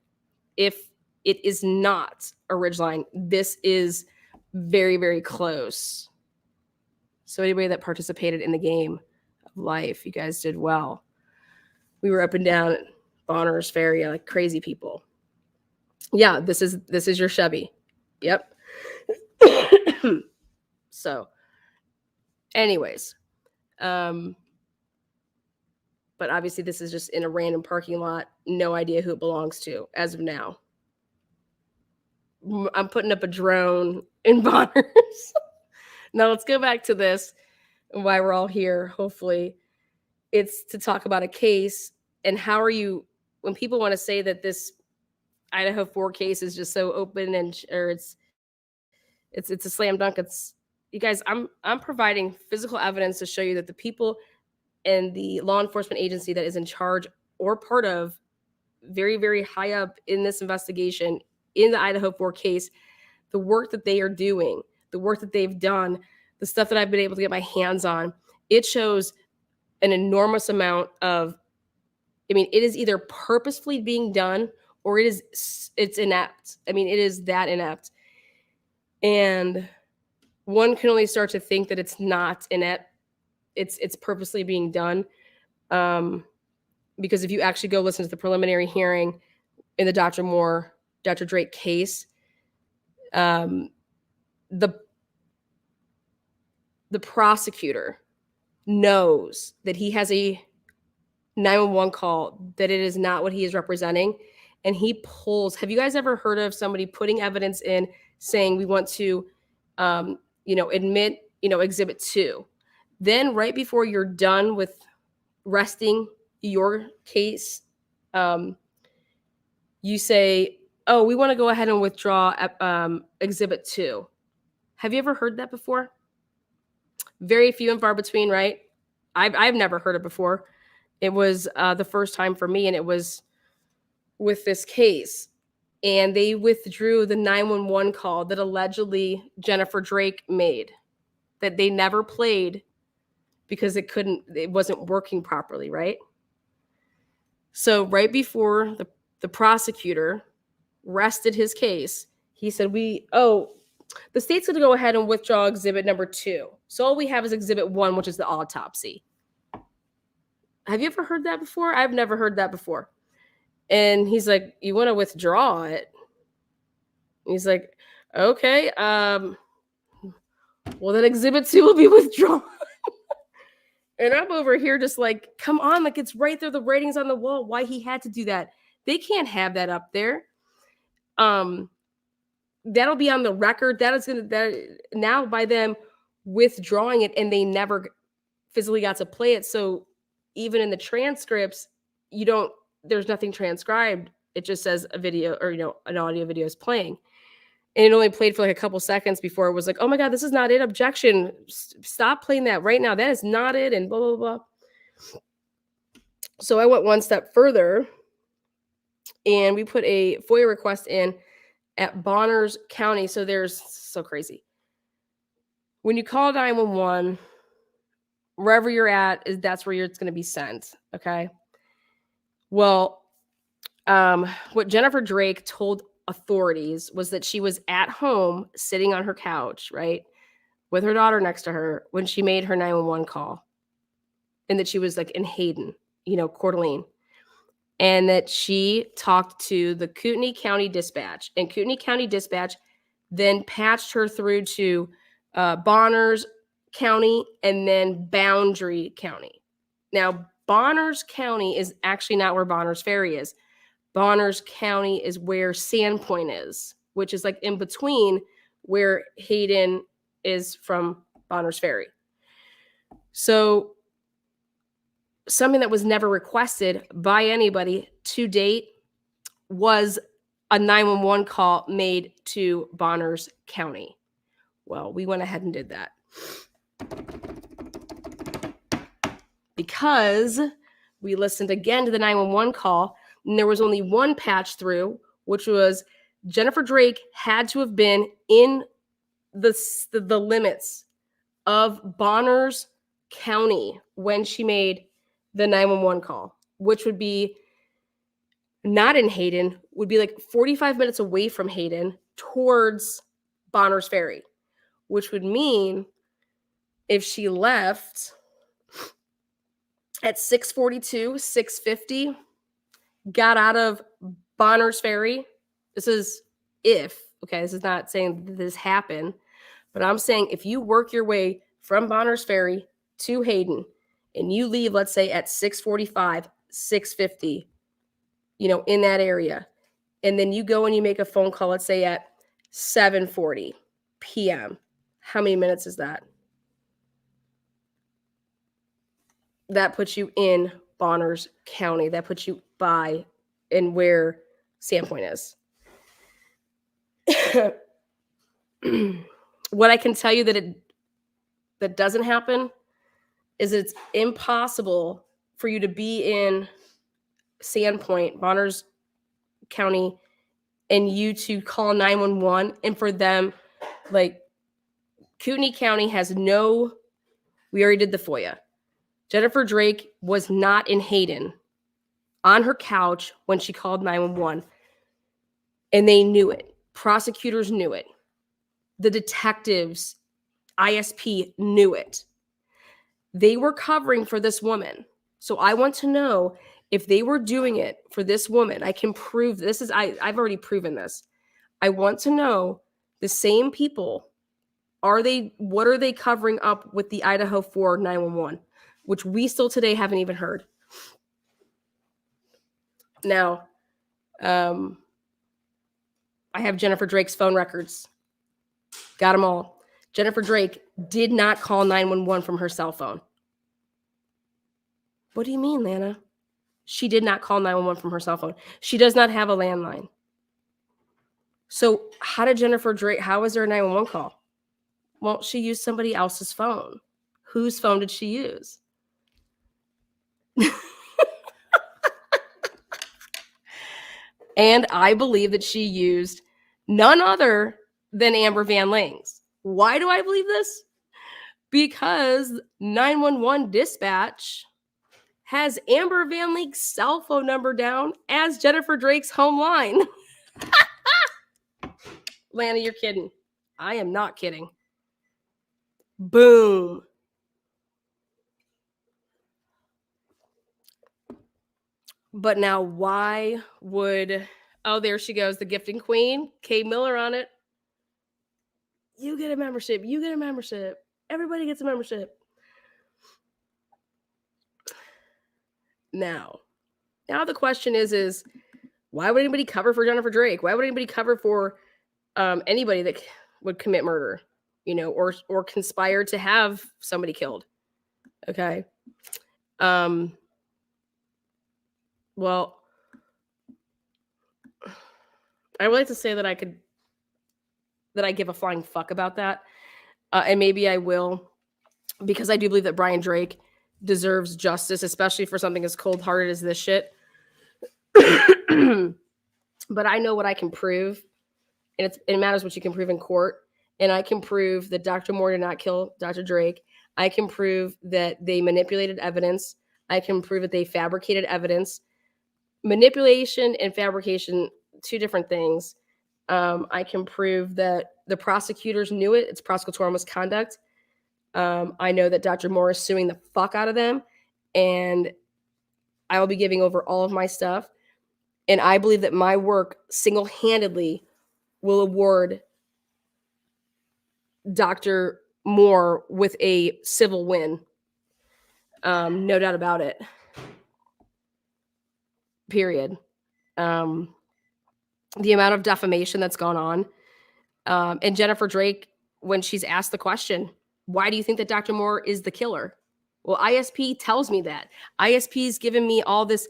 if it is not a Ridgeline, this is very, very close. So anybody that participated in the game of life, you guys did well. We were up and down at Bonner's Ferry like crazy people. Yeah, this is your Chevy. Yep. So, anyways, but obviously this is just in a random parking lot. No idea who it belongs to as of now. I'm putting up a drone in Bonners. Now let's go back to this and why we're all here. Hopefully, it's to talk about a case and how are you when people want to say that this Idaho4 case is just so open and or it's a slam dunk. It's you guys. I'm providing physical evidence to show you that the people and the law enforcement agency that is in charge or part of very, very high up in this investigation in the Idaho4 case, the work that they are doing, the work that they've done, the stuff that I've been able to get my hands on, it shows an enormous amount of, I mean, it is either purposefully being done or it's inept. I mean, it is that inept. And one can only start to think that it's not inept. It's purposely being done. Because if you actually go listen to the preliminary hearing in the Dr. Drake case, the prosecutor knows that he has a 911 call, that it is not what he is representing. And he pulls, have you guys ever heard of somebody putting evidence in saying we want to, admit, exhibit 2. Then right before you're done with resting your case, you say, oh, we want to go ahead and withdraw exhibit 2. Have you ever heard that before? Very few and far between, right? I've never heard it before. It was the first time for me, and it was with this case. And they withdrew the 911 call that allegedly Jennifer Drake made, that they never played because it wasn't working properly, right? So right before the prosecutor rested his case, he said, the state's going to go ahead and withdraw exhibit number 2. So all we have is exhibit 1, which is the autopsy. Have you ever heard that before? I've never heard that before. And he's like, you want to withdraw it? He's like, okay, well then exhibit 2 will be withdrawn. And I'm over here just like, come on, like it's right there, the writing's on the wall, why he had to do that. They can't have that up there. That'll be on the record. Now by them withdrawing it, and they never physically got to play it. So even in the transcripts, there's nothing transcribed. It just says a video or, an audio video is playing. And it only played for like a couple seconds before it was like, oh my God, this is not it. Objection. Stop playing that right now. That is not it. And blah, blah, blah. So I went one step further and we put a FOIA request in at Bonners County. So crazy. When you call 911, wherever you're at, that's where it's going to be sent. Okay. Well, what Jennifer Drake told authorities was that she was at home sitting on her couch, right, with her daughter next to her when she made her 911 call, and that she was like in Hayden, Coeur d'Alene, and that she talked to the Kootenai County Dispatch, and Kootenai County Dispatch then patched her through to Bonners County and then Boundary County. Now, Bonners County is actually not where Bonners Ferry is. Bonners County is where Sandpoint is, which is like in between where Hayden is from Bonners Ferry. So something that was never requested by anybody to date was a 911 call made to Bonners County. Well, we went ahead and did that because we listened again to the 911 call. And there was only one patch through, which was Jennifer Drake had to have been in the limits of Bonners County when she made the 911 call, which would be not in Hayden, would be like 45 minutes away from Hayden towards Bonners Ferry, which would mean if she left at 6:42, 6:50, got out of Bonners Ferry. This is if Okay, this is not saying that this happened, but I'm saying if you work your way from Bonners Ferry to Hayden and you leave, let's say at 6:45, 6:50, in that area, and then you go and you make a phone call, let's say at 7:40 p.m. How many minutes is that? That puts you in Bonners County. That puts you by and where Sandpoint is. What I can tell you that doesn't happen is it's impossible for you to be in Sandpoint, Bonners County, and you to call 911 and for them, like, Kootenai County has no, we already did the FOIA. Jennifer Drake was not in Hayden on her couch when she called 911, and they knew it. Prosecutors knew it. The detectives, ISP, knew it. They were covering for this woman. So I want to know if they were doing it for this woman. I can prove this is, I've already proven this. I want to know the same people. What are they covering up with the Idaho4 911, which we still today haven't even heard. Now, I have Jennifer Drake's phone records. Got them all. Jennifer Drake did not call 911 from her cell phone. What do you mean, Lana? She did not call 911 from her cell phone. She does not have a landline. So how did Jennifer Drake, how was there a 911 call? Well, she used somebody else's phone. Whose phone did she use? And I believe that she used none other than Amber Van Lang's. Why do I believe this? Because 911 dispatch has Amber Van Lang's cell phone number down as Jennifer Drake's home line. Lana, you're kidding. I am not kidding. Boom. But now why would, oh, there she goes, the gifting queen, Kay Miller on it. You get a membership. You get a membership. Everybody gets a membership. Now the question is why would anybody cover for Jennifer Drake? Why would anybody cover for anybody that would commit murder, or conspire to have somebody killed? Okay. Well, I would like to say that I give a flying fuck about that. And maybe I will, because I do believe that Brian Drake deserves justice, especially for something as cold-hearted as this shit. But I know what I can prove, and it matters what you can prove in court. And I can prove that Dr. Moore did not kill Dr. Drake. I can prove that they manipulated evidence. I can prove that they fabricated evidence. Manipulation and fabrication, two different things. I can prove that the prosecutors knew it. It's prosecutorial misconduct. I know that Dr. Moore is suing the fuck out of them, and I will be giving over all of my stuff. And I believe that my work single-handedly will award Dr. Moore with a civil win. No doubt about it. Period. The amount of defamation that's gone on. And Jennifer Drake, when she's asked the question, why do you think that Dr. Moore is the killer? Well, ISP tells me that. ISP's given me all this.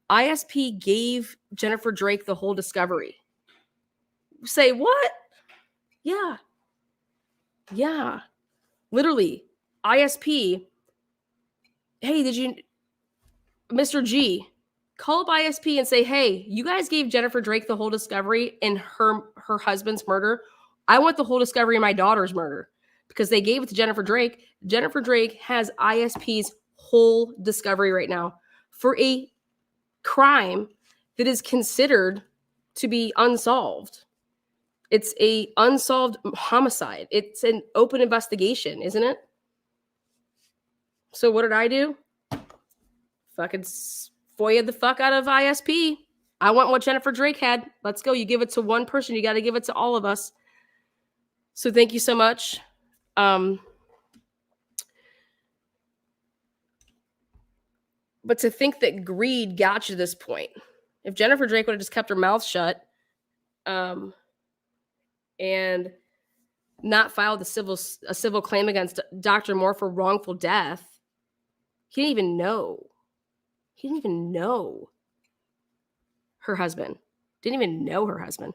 ISP gave Jennifer Drake the whole discovery. Say what? Yeah. Yeah. Literally. ISP. Hey, did you, Mr. G, call up ISP and say, hey, you guys gave Jennifer Drake the whole discovery in her husband's murder. I want the whole discovery in my daughter's murder, because they gave it to Jennifer Drake. Jennifer Drake has ISP's whole discovery right now for a crime that is considered to be unsolved. It's a unsolved homicide. It's an open investigation, isn't it? So what did I do? Fucking FOIA'd the fuck out of ISP. I want what Jennifer Drake had. Let's go. You give it to one person, you got to give it to all of us. So thank you so much. But to think that greed got you to this point, if Jennifer Drake would have just kept her mouth shut, and not filed a civil claim against Dr. Moore for wrongful death, he didn't even know. He didn't even know her husband. Didn't even know her husband.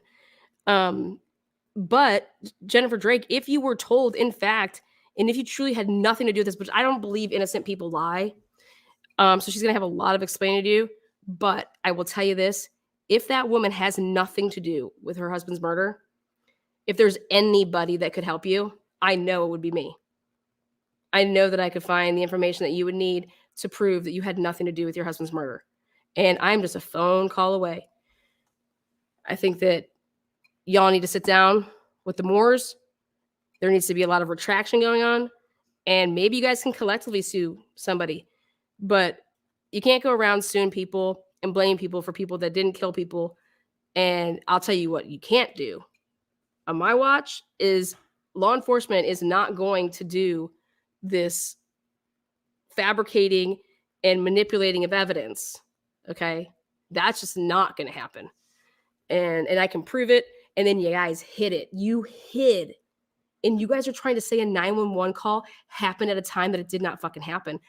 But Jennifer Drake, if you were told, in fact, and if you truly had nothing to do with this, but I don't believe innocent people lie. So she's going to have a lot of explaining to do. But I will tell you this. If that woman has nothing to do with her husband's murder, if there's anybody that could help you, I know it would be me. I know that I could find the information that you would need to prove that you had nothing to do with your husband's murder. And I'm just a phone call away. I think that y'all need to sit down with the Moores. There needs to be a lot of retraction going on. And maybe you guys can collectively sue somebody. But you can't go around suing people and blaming people for people that didn't kill people. And I'll tell you what you can't do on my watch is law enforcement is not going to do this fabricating and manipulating of evidence. Okay. That's just not going to happen. And I can prove it. And then you guys hid it. You hid. And you guys are trying to say a 911 call happened at a time that it did not fucking happen.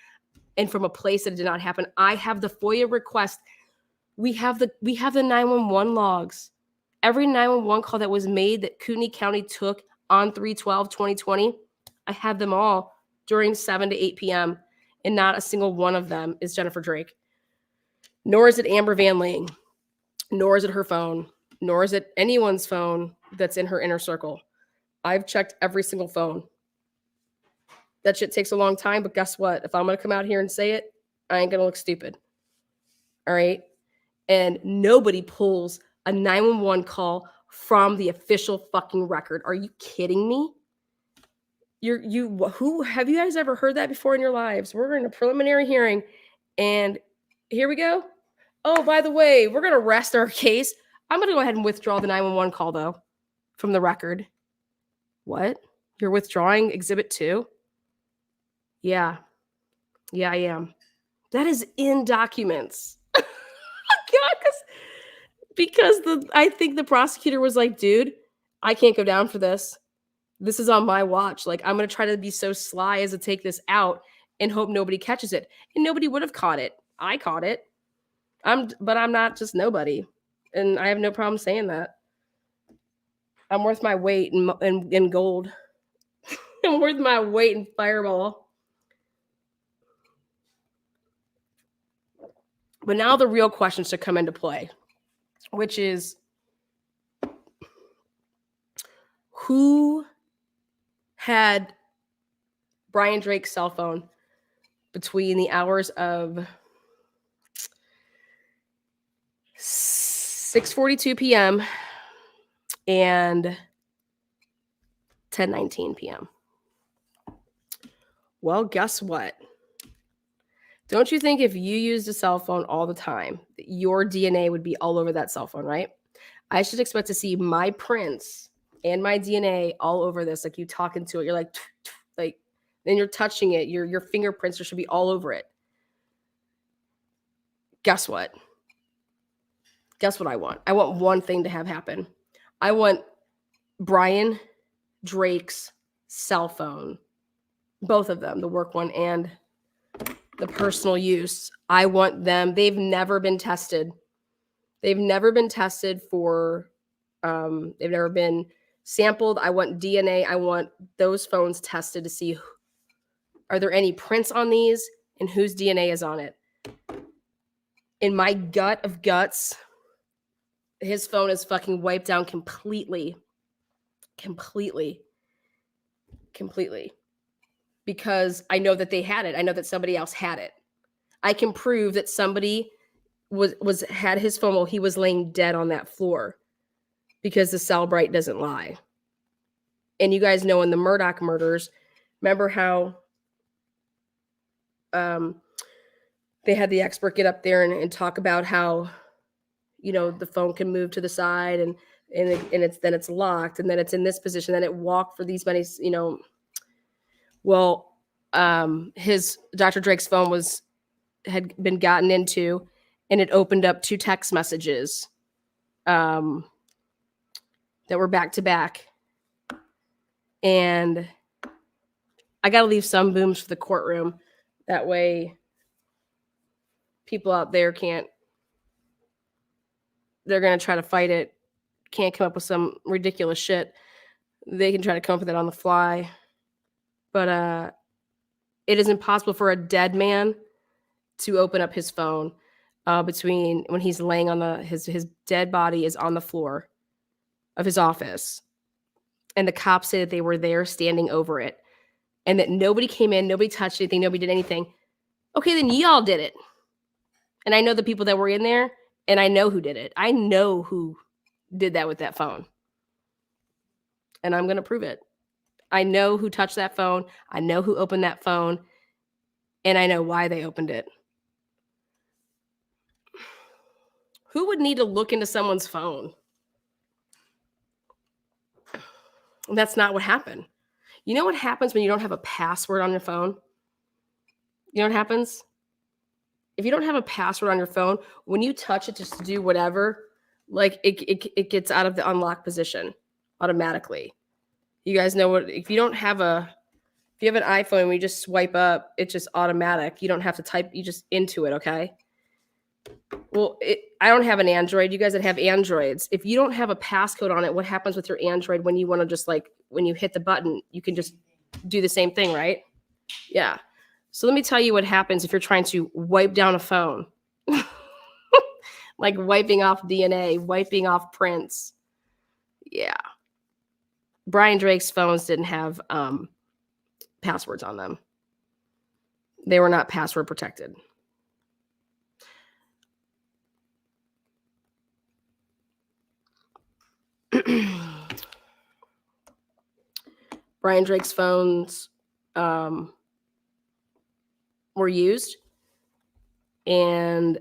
And from a place that it did not happen. I have the FOIA request. We have the 911 logs. Every 911 call that was made that Kootenai County took on 3/12/2020, I have them all during 7 to 8 p.m. And not a single one of them is Jennifer Drake. Nor is it Amber Van Ling. Nor is it her phone. Nor is it anyone's phone that's in her inner circle. I've checked every single phone. That shit takes a long time, but guess what? If I'm going to come out here and say it, I ain't going to look stupid. All right? And nobody pulls a 911 call from the official fucking record. Are you kidding me? Who have you guys ever heard that before in your lives? We're in a preliminary hearing, and here we go. Oh, by the way, we're going to rest our case. I'm going to go ahead and withdraw the 911 call, though, from the record. What? You're withdrawing Exhibit 2? Yeah, I am. That is in documents. God, because I think the prosecutor was like, dude, I can't go down for this. This is on my watch. Like, I'm going to try to be so sly as to take this out and hope nobody catches it. And nobody would have caught it. I caught it. But I'm not just nobody. And I have no problem saying that. I'm worth my weight in gold. I'm worth my weight in Fireball. But now the real questions should come into play, which is who had Brian Drake's cell phone between the hours of 6:42 p.m. and 10:19 p.m. Well, guess what? Don't you think if you used a cell phone all the time, your DNA would be all over that cell phone, right? I should expect to see my prints and my DNA all over this. Like you talking to it, you're like, then you're touching it. Your fingerprints should be all over it. Guess what? Guess what I want? I want one thing to have happen. I want Brian Drake's cell phone, both of them, the work one and the personal use. I want them. They've never been tested. They've never been tested for, they've never been sampled. I want DNA. I want those phones tested to see, are there any prints on these and whose DNA is on it? In my gut of guts, his phone is fucking wiped down completely. Because I know that they had it. I know that somebody else had it. I can prove that somebody had his phone while he was laying dead on that floor because the Cellbrite doesn't lie. And you guys know in the Murdaugh murders, remember how they had the expert get up there and talk about how the phone can move to the side and it's locked and then it's in this position. Then it walked for these many, well, his Dr. Drake's phone had been gotten into, and it opened up 2 text messages that were back to back. And I got to leave some booms for the courtroom. That way people out there they're going to try to fight it, can't come up with some ridiculous shit. They can try to come up with it on the fly. But it is impossible for a dead man to open up his phone between when he's laying on his dead body is on the floor of his office. And the cops say that they were there standing over it and that nobody came in, nobody touched anything, nobody did anything. Okay, then y'all did it. And I know the people that were in there, and I know who did it. I know who did that with that phone. And I'm going to prove it. I know who touched that phone. I know who opened that phone. And I know why they opened it. Who would need to look into someone's phone? And that's not what happened. You know what happens when you don't have a password on your phone? You know what happens? If you don't have a password on your phone, when you touch it just to do whatever, like it gets out of the unlock position automatically. You guys know what, if you have an iPhone and you just swipe up, it's just automatic. You don't have to type, you just into it, okay? Well, I don't have an Android. You guys that have Androids, if you don't have a passcode on it, what happens with your Android when you want to just when you hit the button, you can just do the same thing, right? Yeah. So let me tell you what happens if you're trying to wipe down a phone. Like wiping off DNA, wiping off prints. Yeah. Brian Drake's phones didn't have passwords on them. They were not password protected. Brian Drake's phones were used, and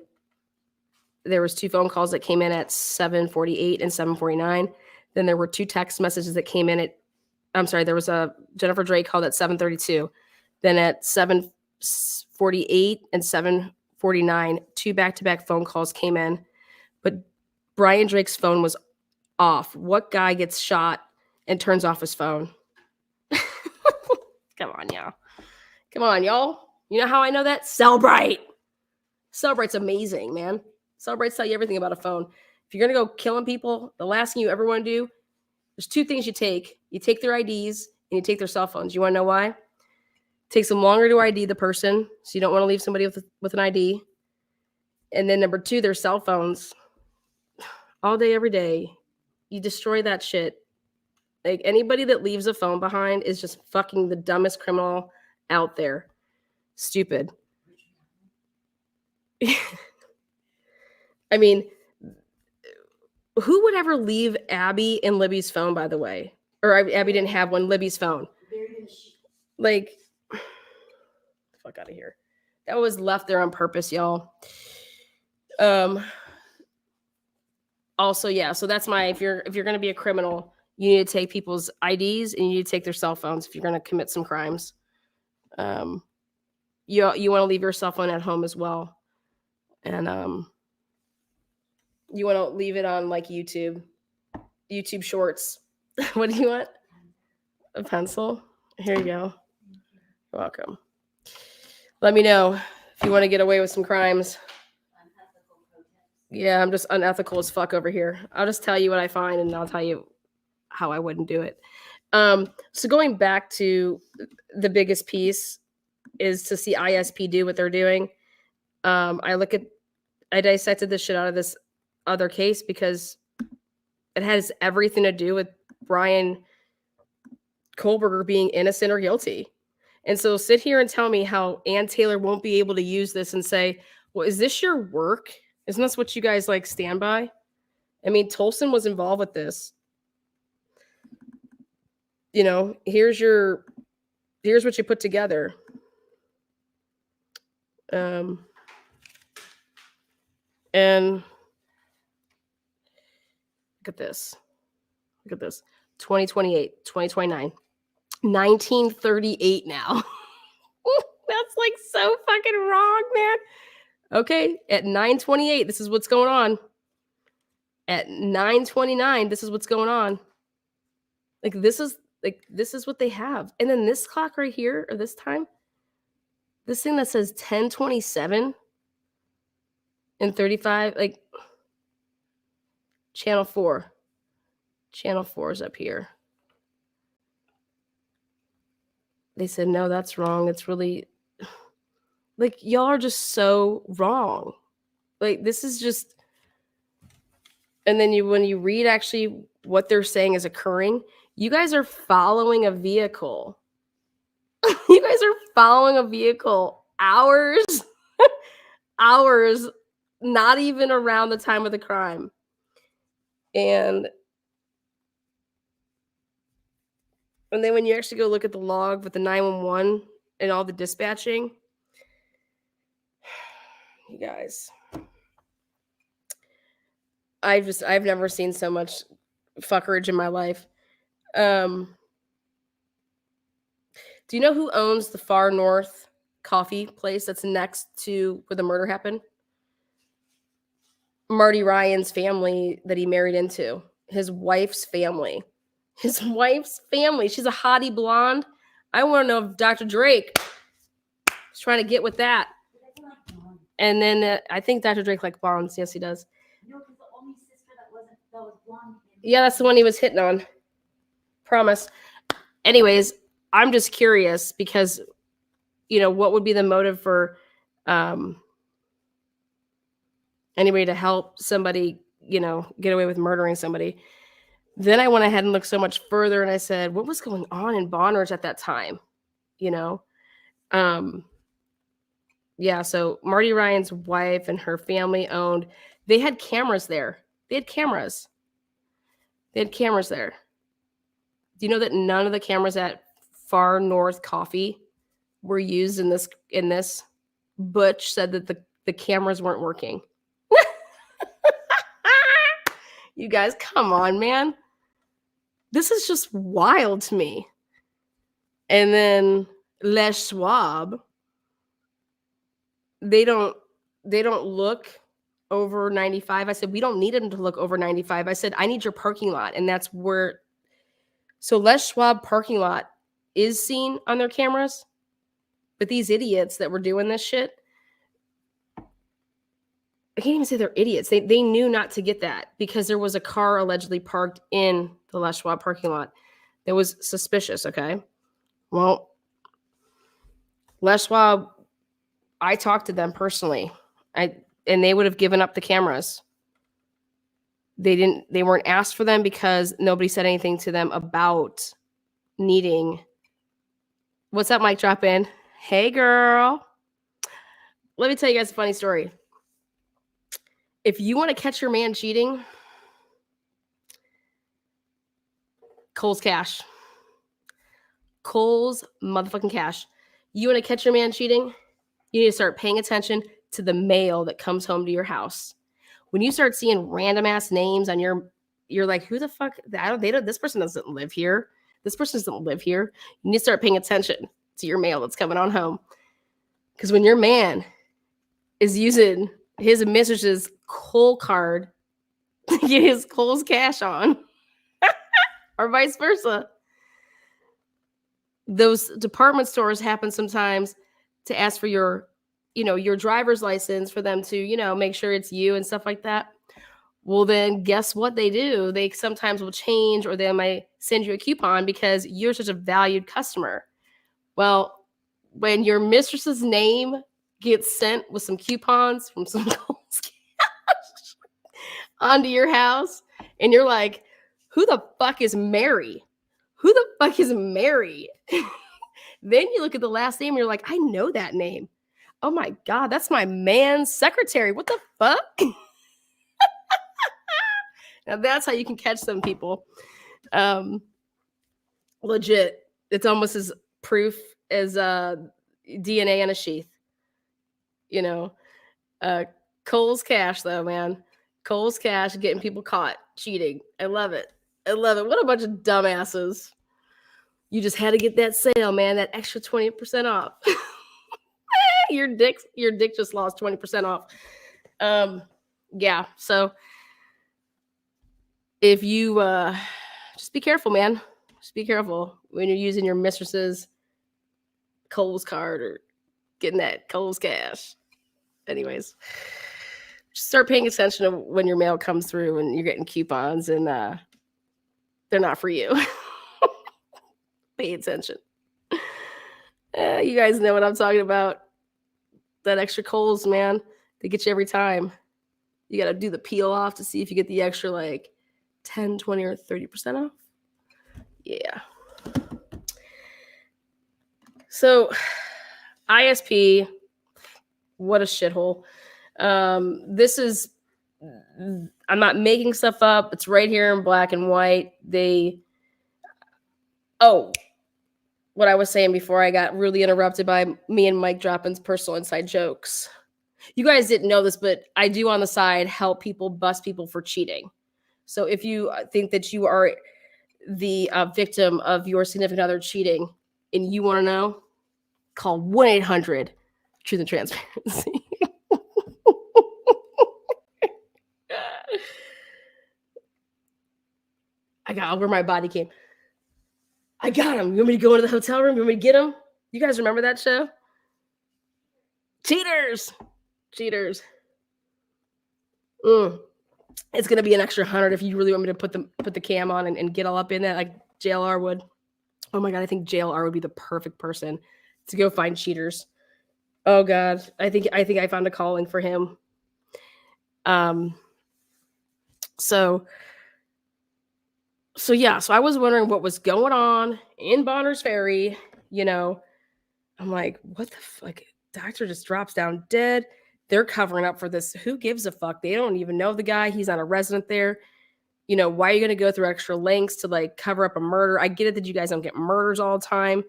there was 2 phone calls that came in at 7:48 and 7:49. Then there were 2 text messages that came in there was a Jennifer Drake called at 7:32. Then at 7:48 and 7:49, 2 back-to-back phone calls came in, but Brian Drake's phone was off. What guy gets shot and turns off his phone? Come on, y'all. Come on, y'all. You know how I know that? Cellbrite. Cellbrite's amazing, man. Cellbrite's tell you everything about a phone. If you're going to go killing people, the last thing you ever want to do, there's 2 things you take. You take their IDs and you take their cell phones. You want to know why? It takes them longer to ID the person, so you don't want to leave somebody with an ID. And then number 2, their cell phones. All day, every day. You destroy that shit. Like, anybody that leaves a phone behind is just fucking the dumbest criminal out there. Stupid. I mean, who would ever leave Abby and Libby's phone, by the way? Or Abby didn't have one, Libby's phone. Like, fuck out of here. That was left there on purpose, y'all. Also, yeah, so that's if you're going to be a criminal, you need to take people's IDs and you need to take their cell phones if you're going to commit some crimes. You want to leave your cell phone at home as well. And you want to leave it on like YouTube Shorts. What do you want? A pencil? Here you go. You're welcome. Let me know if you want to get away with some crimes. Yeah, I'm just unethical as fuck over here. I'll just tell you what I find and I'll tell you how I wouldn't do it. So going back to the biggest piece is to see ISP do what they're doing. I dissected this shit out of this other case because it has everything to do with Brian Kohlberger being innocent or guilty. And so sit here and tell me how Ann Taylor won't be able to use this and say, well, is this your work? Isn't this what you guys stand by? I mean, Tolson was involved with this. Here's what you put together. And Look at this. Look at this. 2028, 2029, 1938 now. That's like so fucking wrong, man. Okay, at 9:28, this is what's going on. At 9:29, this is what's going on. This is what they have. And then this clock right here, or this time, this thing that says 10:27 and 35, like channel 4. Channel 4 is up here. They said, no, that's wrong. It's really like y'all are just so wrong. Like this is just, and then when you read actually what they're saying is occurring, you guys are following a vehicle. You guys are following a vehicle hours, hours, not even around the time of the crime. And then when you actually go look at the log with the 911 and all the dispatching, you guys, I've never seen so much fuckerage in my life. Do you know who owns the Far North coffee place that's next to where the murder happened? Marty Ryan's family that he married into. His wife's family. His wife's family. She's a hottie blonde. I want to know if Dr. Drake is trying to get with that. And then I think Dr. Drake likes blondes. Yes, he does. No, because the only sister that was blonde. Yeah, that's the one he was hitting on. Promise. Anyways, I'm just curious because, what would be the motive for anybody to help somebody, get away with murdering somebody? Then I went ahead and looked so much further and I said, what was going on in Bonners at that time? Yeah, so Marty Ryan's wife and her family they had cameras there. They had cameras there. Do you know that none of the cameras at Far North Coffee were used in this? Butch said that the cameras weren't working. You guys, come on, man. This is just wild to me. And then Les Schwab, they don't look over 95. I said, we don't need them to look over 95. I said, I need your parking lot. And that's where, so Les Schwab parking lot is seen on their cameras. But these idiots that were doing this shit, I can't even say they're idiots. They knew not to get that because there was a car allegedly parked in the Les Schwab parking lot that was suspicious, okay? Well, Les Schwab, I talked to them personally. And they would have given up the cameras. They weren't asked for them because nobody said anything to them about needing. What's up, Mike? Drop in. Hey, girl. Let me tell you guys a funny story. If you want to catch your man cheating, Kohl's Cash. Kohl's motherfucking Cash. You want to catch your man cheating? You need to start paying attention to the mail that comes home to your house. When you start seeing random ass names on you're like, who the fuck? This person doesn't live here. This person doesn't live here. You need to start paying attention to your mail that's coming on home. Because when your man is using his and Mrs.'s Kohl card to get his Kohl's Cash on, or vice versa, those department stores happen sometimes to ask for your driver's license for them to, make sure it's you and stuff like that. Well, then guess what they do? They sometimes will change or they might send you a coupon because you're such a valued customer. Well, when your mistress's name gets sent with some coupons from some Kohl's Cash onto your house and you're like, who the fuck is Mary? Who the fuck is Mary? Then you look at the last name and you're like, I know that name. Oh my God, that's my man's secretary. What the fuck? Now that's how you can catch some people. Legit. It's almost as proof as DNA in a sheath. Kohl's Cash though, man. Kohl's Cash getting people caught. cheating. I love it. I love it. What a bunch of dumbasses. You just had to get that sale, man. That extra 20% off. your dick just lost 20% off. Yeah. So if you just be careful, man. Just be careful when you're using your mistress's Kohl's card or getting that Kohl's cash. Anyways, just start paying attention to when your mail comes through and you're getting coupons and they're not for you. Pay attention. You guys know what I'm talking about. That extra Kohl's, man. They get you every time. You got to do the peel off to see if you get the extra like 10, 20, or 30% off. Yeah. So ISP, what a shithole. This is, I'm not making stuff up. It's right here in black and white. What I was saying before I got really interrupted by me and Mike dropping personal inside jokes. You guys didn't know this, but I do on the side help people bust people for cheating. So if you think that you are the victim of your significant other cheating and you want to know, call 1-800 Truth and Transparency. I got where my body came. I got him. You want me to go into the hotel room? You want me to get him? You guys remember that show? Cheaters. It's gonna be an extra 100 if you really want me to put the cam on and get all up in that like JLR would. Oh my god, I think JLR would be the perfect person to go find cheaters. Oh god, I think I found a calling for him. So I was wondering what was going on in Bonner's Ferry. I'm like, what the fuck? Doctor just drops down dead. They're covering up for this. Who gives a fuck? They don't even know the guy. He's not a resident there. Why are you going to go through extra lengths to like cover up a murder? I get it that you guys don't get murders all the time,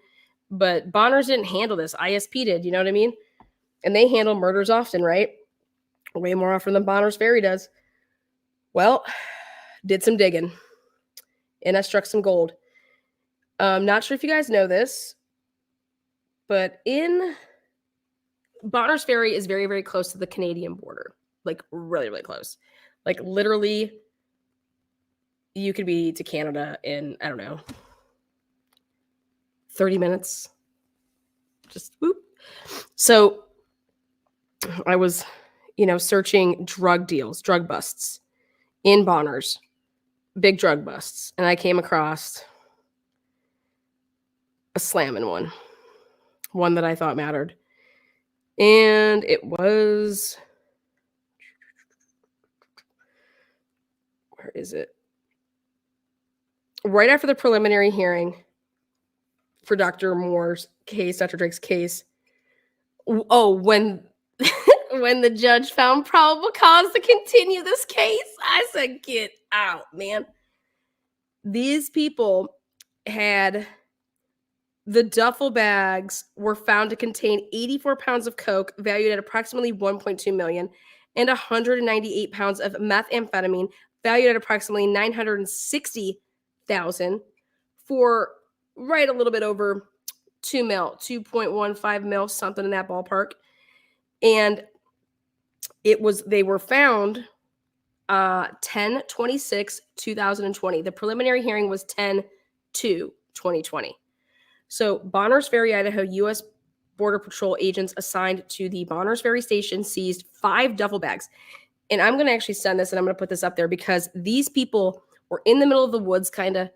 but Bonner's didn't handle this. ISP did, you know what I mean? And they handle murders often, right? Way more often than Bonner's Ferry does. Well, did some digging. And I struck some gold. Not sure if you guys know this, but in Bonner's Ferry is very, very close to the Canadian border. Like really, really close. Like literally, you could be to Canada in, I don't know, 30 minutes. Just whoop. So I was, searching drug deals, drug busts in Bonner's. Big drug busts. And I came across a slamming one that I thought mattered. And it was, where is it? Right after the preliminary hearing for Dr. Moore's case, Dr. Drake's case. Oh, when the judge found probable cause to continue this case, I said, get out, man. These people had the duffel bags were found to contain 84 pounds of coke valued at approximately $1.2 million and 198 pounds of methamphetamine valued at approximately $960,000 for right a little bit over 2 mil, 2.15 mil, something in that ballpark. And they were found 10/26/2020. The preliminary hearing was 10/2/2020. So Bonner's Ferry, Idaho, U.S. Border Patrol agents assigned to the Bonner's Ferry station seized 5 duffel bags. And I'm going to actually send this and I'm going to put this up there because these people were in the middle of the woods, kind of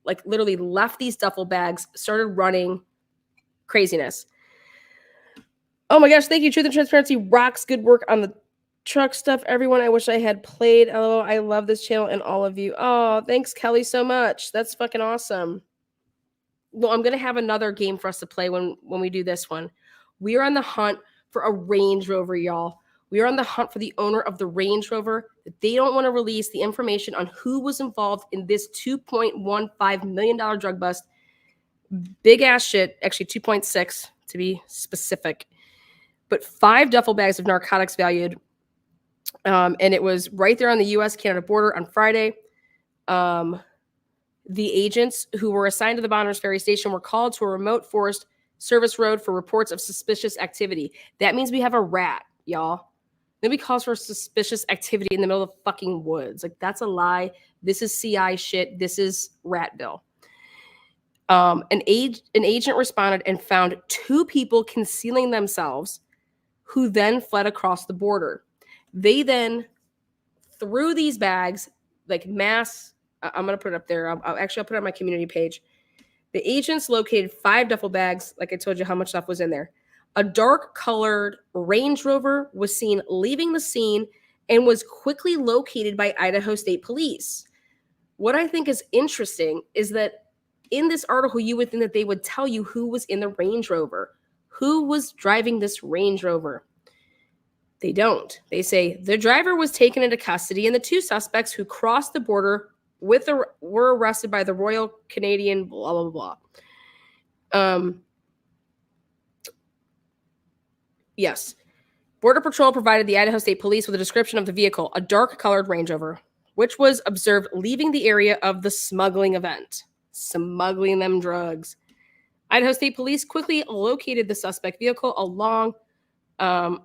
like literally left these duffel bags, started running. Craziness. Oh my gosh, thank you. Truth and Transparency rocks. Good work on the truck stuff, everyone. I wish I had played. Oh, I love this channel and all of you. Oh, thanks, Kelly, so much. That's fucking awesome. Well, I'm going to have another game for us to play when we do this one. We are on the hunt for a Range Rover, y'all. We are on the hunt for the owner of the Range Rover. They don't want to release the information on who was involved in this $2.15 million drug bust. Big ass shit. Actually, 2.6 to be specific. But 5 duffel bags of narcotics valued And it was right there on the U.S.-Canada border on Friday. The agents who were assigned to the Bonners Ferry station were called to a remote forest service road for reports of suspicious activity. That means we have a rat, y'all. Nobody calls for suspicious activity in the middle of the fucking woods. Like, that's a lie. This is CI shit. This is Ratville. An agent responded and found 2 people concealing themselves who then fled across the border. They then threw these bags, like mass. I'm going to put it up there. I'll put it on my community page. The agents located 5 duffel bags. Like I told you how much stuff was in there. A dark colored Range Rover was seen leaving the scene and was quickly located by Idaho State Police. What I think is interesting is that in this article, you would think that they would tell you who was in the Range Rover, who was driving this Range Rover. They don't. They say the driver was taken into custody and the 2 suspects who crossed the border were arrested by the Royal Canadian blah, blah, blah. Yes. Border Patrol provided the Idaho State Police with a description of the vehicle, a dark-colored Range Rover, which was observed leaving the area of the smuggling event. Smuggling them drugs. Idaho State Police quickly located the suspect vehicle along the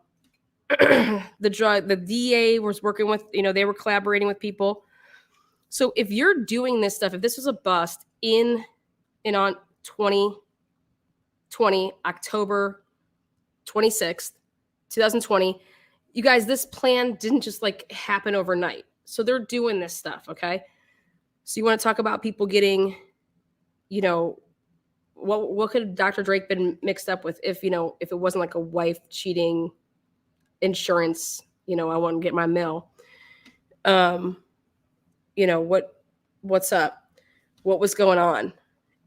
DA was working with, they were collaborating with people. So if you're doing this stuff, if this was a bust in on 2020, October 26th, 2020, you guys, this plan didn't just like happen overnight. So they're doing this stuff, okay? So you want to talk about people getting, what could Dr. Drake been mixed up with if it wasn't like a wife cheating insurance, I want to get my mail. What's up? What was going on?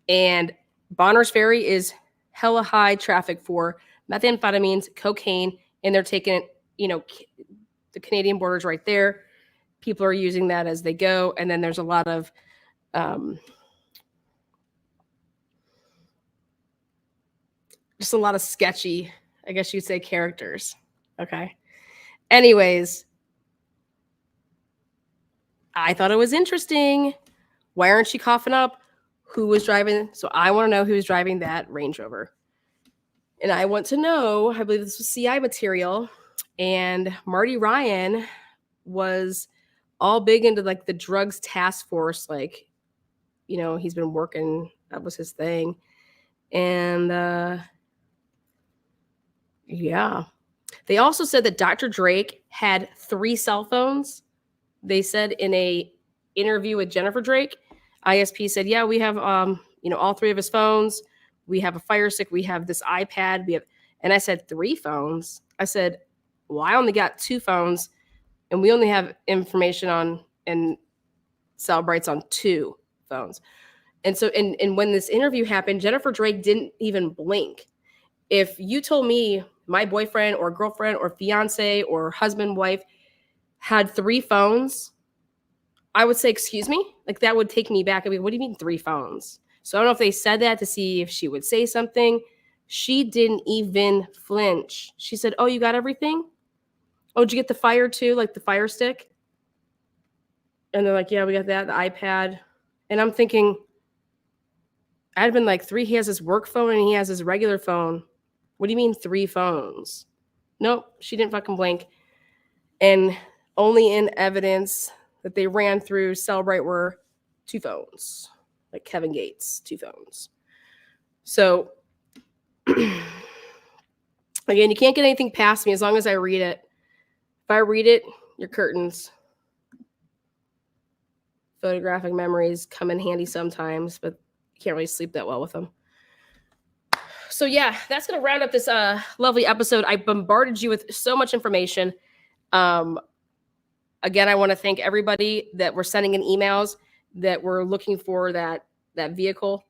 And Bonners Ferry is hella high traffic for methamphetamines, cocaine, and they're taking it, the Canadian border's right there. People are using that as they go. And then there's a lot of just a lot of sketchy, I guess you'd say, characters. Okay. Anyways, I thought it was interesting. Why aren't you coughing up? Who was driving? So I want to know who's driving that Range Rover. And I want to know, I believe this was CI material, and Marty Ryan was all big into like the drugs task force. Like, he's been working, that was his thing. And yeah. They also said that Dr. Drake had 3 cell phones. They said in a interview with Jennifer Drake, ISP said, yeah, we have, all 3 of his phones. We have a Fire Stick. We have this iPad. And I said, 3 phones. I said, well, I only got 2 phones and we only have information on and cell brights on 2 phones. And so, and when this interview happened, Jennifer Drake didn't even blink. If you told me my boyfriend or girlfriend or fiance or husband, wife had 3 phones, I would say, excuse me? Like, that would take me back. I mean, what do you mean 3 phones? So I don't know if they said that to see if she would say something. She didn't even flinch. She said, oh, you got everything? Oh, did you get the Fire too? Like the Fire Stick? And they're like, yeah, we got that, the iPad. And I'm thinking, I'd been like, 3, he has his work phone and he has his regular phone. What do you mean 3 phones? Nope, she didn't fucking blink. And only in evidence that they ran through Cellbrite were 2 phones. Like Kevin Gates, 2 phones. So, again, you can't get anything past me as long as I read it. If I read it, your curtains. Photographic memories come in handy sometimes, but you can't really sleep that well with them. So yeah, that's going to round up this lovely episode. I bombarded you with so much information. Again, I want to thank everybody that were sending in emails that were looking for that vehicle.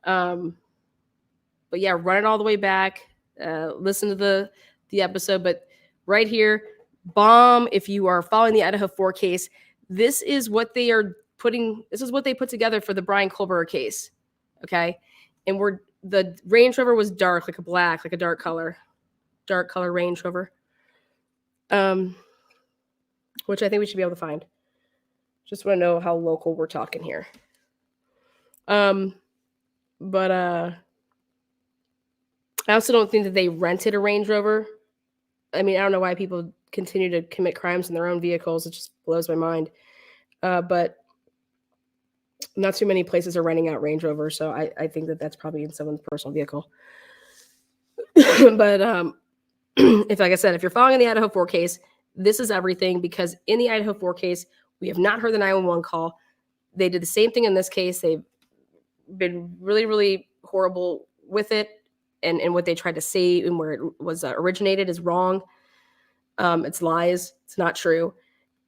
But yeah, run it all the way back. Listen to the episode. But right here, bomb, if you are following the Idaho4 case, this is what they are putting. This is what they put together for the Brian Kohlberger case. Okay. And the Range Rover was dark, like a black, like a dark color Range Rover. which I think we should be able to find. Just want to know how local we're talking here. But I also don't think that they rented a Range Rover. I mean, I don't know why people continue to commit crimes in their own vehicles. It just blows my mind. But not too many places are renting out Range Rovers, so I think that that's probably in someone's personal vehicle. But if, like I said, if you're following the Idaho4 case, this is everything, because in the Idaho4 case, we have not heard the 911 call. They did the same thing in this case. They've been really, really horrible with it. And what they tried to say and where it was originated is wrong. It's lies. It's not true.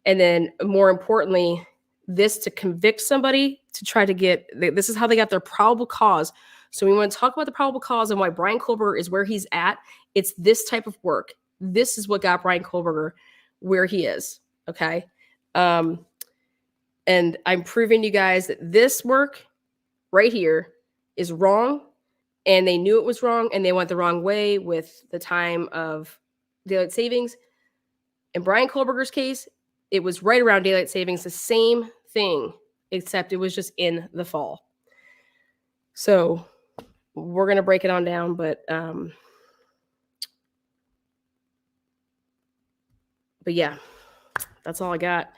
And then more importantly, this to convict somebody, to try to get, this is how they got their probable cause. So we want to talk about the probable cause and why Brian Kohlberger is where he's at. It's this type of work. This is what got Brian Kohlberger where he is. Okay. And I'm proving to you guys that this work right here is wrong. And they knew it was wrong, and they went the wrong way with the time of daylight savings. In Brian Kohlberger's case, it was right around daylight savings, the same thing, except it was just in the fall. So we're going to break it on down, but yeah, that's all I got. I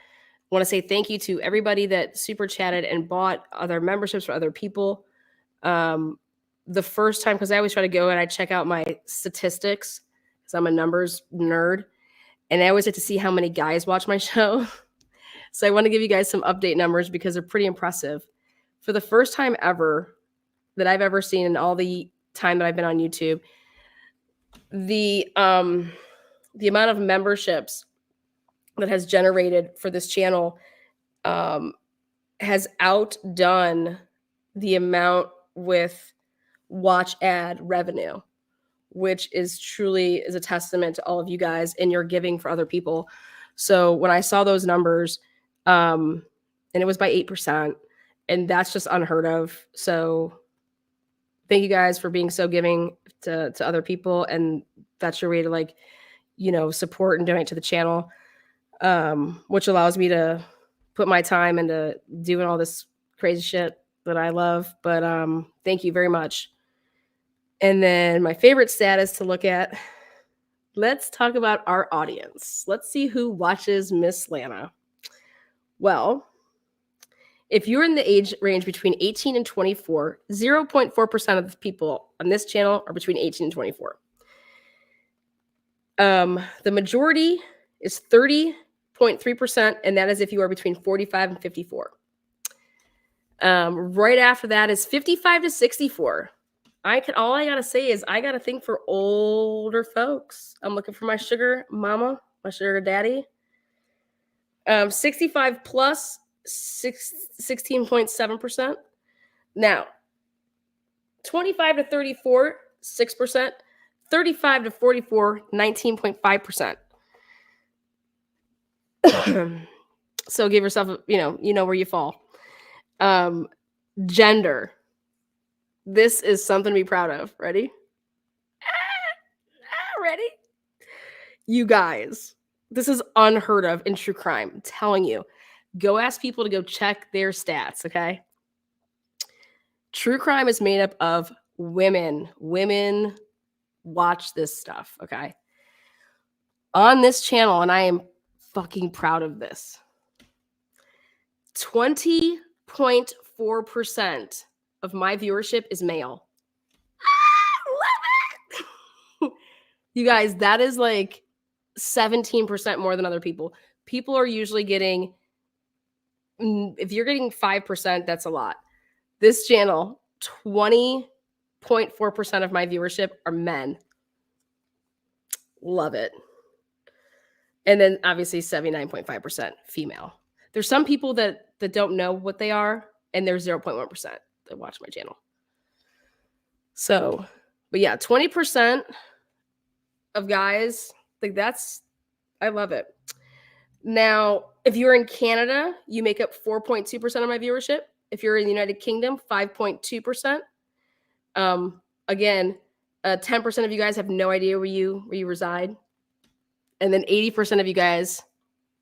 want to say thank you to everybody that super chatted and bought other memberships for other people. The first time, because I always try to go and I check out my statistics, because I'm a numbers nerd, and I always like to see how many guys watch my show. So I want to give you guys some update numbers because they're pretty impressive. For the first time ever that I've ever seen in all the time that I've been on YouTube, the amount of memberships that has generated for this channel has outdone the amount with watch ad revenue, which is truly is a testament to all of you guys and your giving for other people. So when I saw those numbers, and it was by 8%, and that's just unheard of. So thank you guys for being so giving to other people. And that's your way to, like, you know, support and donate to the channel, which allows me to put my time into doing all this crazy shit that I love. But thank you very much. And then my favorite status to look at, let's talk about our audience. Let's see who watches Miss Lana. Well, if you're in the age range between 18 and 24, 0.4% of the people on this channel are between 18 and 24. The majority is 30.3%, and that is if you are between 45 and 54. Right after that is 55 to 64. All I gotta say is I gotta think for older folks. I'm looking for my sugar mama, my sugar daddy. 65 plus, 16.7%. Now, 25 to 34, 6%. 35 to 44, 19.5%. So give yourself, you know where you fall. Gender. This is something to be proud of. Ready? Ready? You guys, this is unheard of in true crime. I'm telling you. Go ask people to go check their stats, okay? True crime is made up of women. Women watch this stuff, okay? On this channel, and I am fucking proud of this, 20.4% of my viewership is male. Love it! You guys, that is like 17% more than other people. People are usually getting, if you're getting 5%, that's a lot. This channel, 20.4% of my viewership are men. Love it. And then obviously 79.5% female. There's some people that don't know what they are, and there's 0.1% that watch my channel. So, but yeah, 20% of guys, like I love it. Now, if you're in Canada, you make up 4.2% of my viewership. If you're in the United Kingdom, 5.2%. Again, 10% of you guys have no idea where you reside. And then 80% of you guys,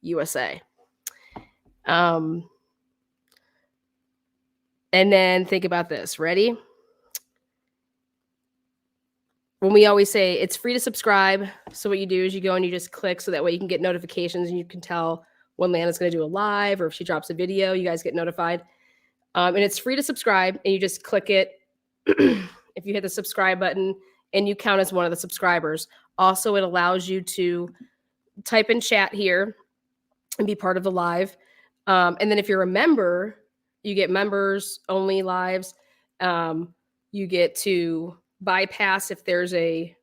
USA. And then think about this. Ready? When we always say it's free to subscribe. So what you do is you go and you just click so that way you can get notifications and you can tell when Lana's going to do a live or if she drops a video, you guys get notified. And it's free to subscribe and you just click it. If you hit the subscribe button and you count as one of the subscribers. Also, it allows you to type in chat here and be part of the live. And then if you're a member, you get members only lives. You get to bypass if I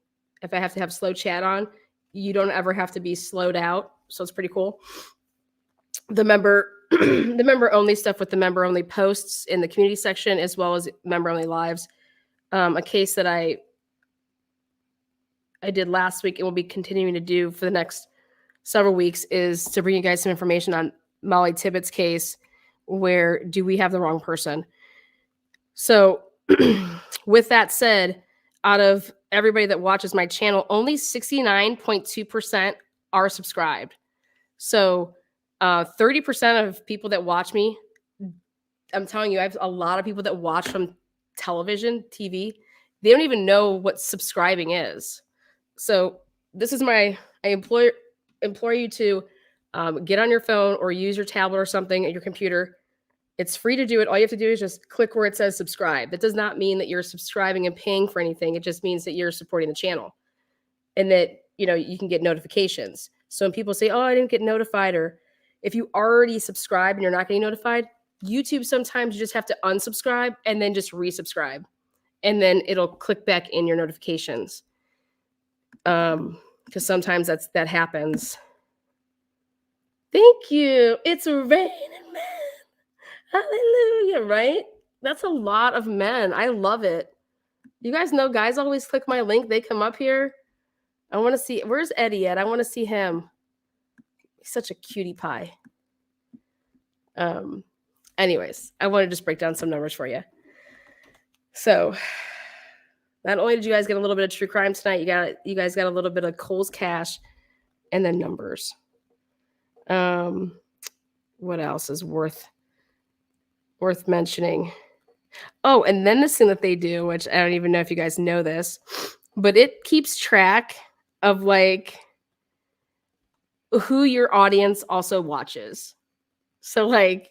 have to have slow chat on, you don't ever have to be slowed out. So it's pretty cool. The member only stuff with the member only posts in the community section, as well as member only lives. A case that I did last week and will be continuing to do for the next several weeks is to bring you guys some information on Molly Tibbetts' case, where do we have the wrong person? So with that said, out of everybody that watches my channel, only 69.2% are subscribed. So 30% of people that watch me, I'm telling you, I have a lot of people that watch from television, TV. They don't even know what subscribing is. So this is I implore you to get on your phone or use your tablet or something at your computer. It's free to do it. All you have to do is just click where it says subscribe. That does not mean that you're subscribing and paying for anything. It just means that you're supporting the channel and that, you can get notifications. So when people say, oh, I didn't get notified, or if you already subscribe and you're not getting notified, YouTube, sometimes you just have to unsubscribe and then just resubscribe. And then it'll click back in your notifications. Because sometimes that happens. Thank you. It's raining men. Hallelujah, right? That's a lot of men. I love it. You guys know guys always click my link. They come up here. I want to see. Where's Eddie at? I want to see him. He's such a cutie pie. Anyways, I want to just break down some numbers for you. So not only did you guys get a little bit of true crime tonight, you guys got a little bit of Cole's Cash and then numbers. What else is worth mentioning? Oh, and then this thing that they do, which I don't even know if you guys know this, but it keeps track of like who your audience also watches. So like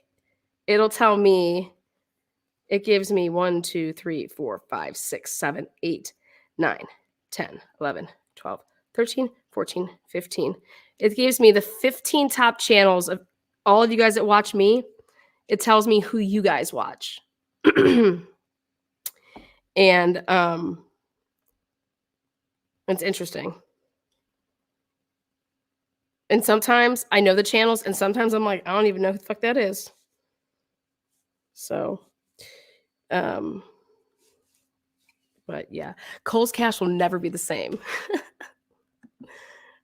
it'll tell me, it gives me 1, 2, 3, 4, 5, 6, 7, 8, 9, 10, 11, 12, 13, 14, 15. It gives me the 15 top channels of all of you guys that watch me. It tells me who you guys watch. And it's interesting. And sometimes I know the channels, and sometimes I'm like, I don't even know who the fuck that is. So, but yeah, Cole's Cash will never be the same.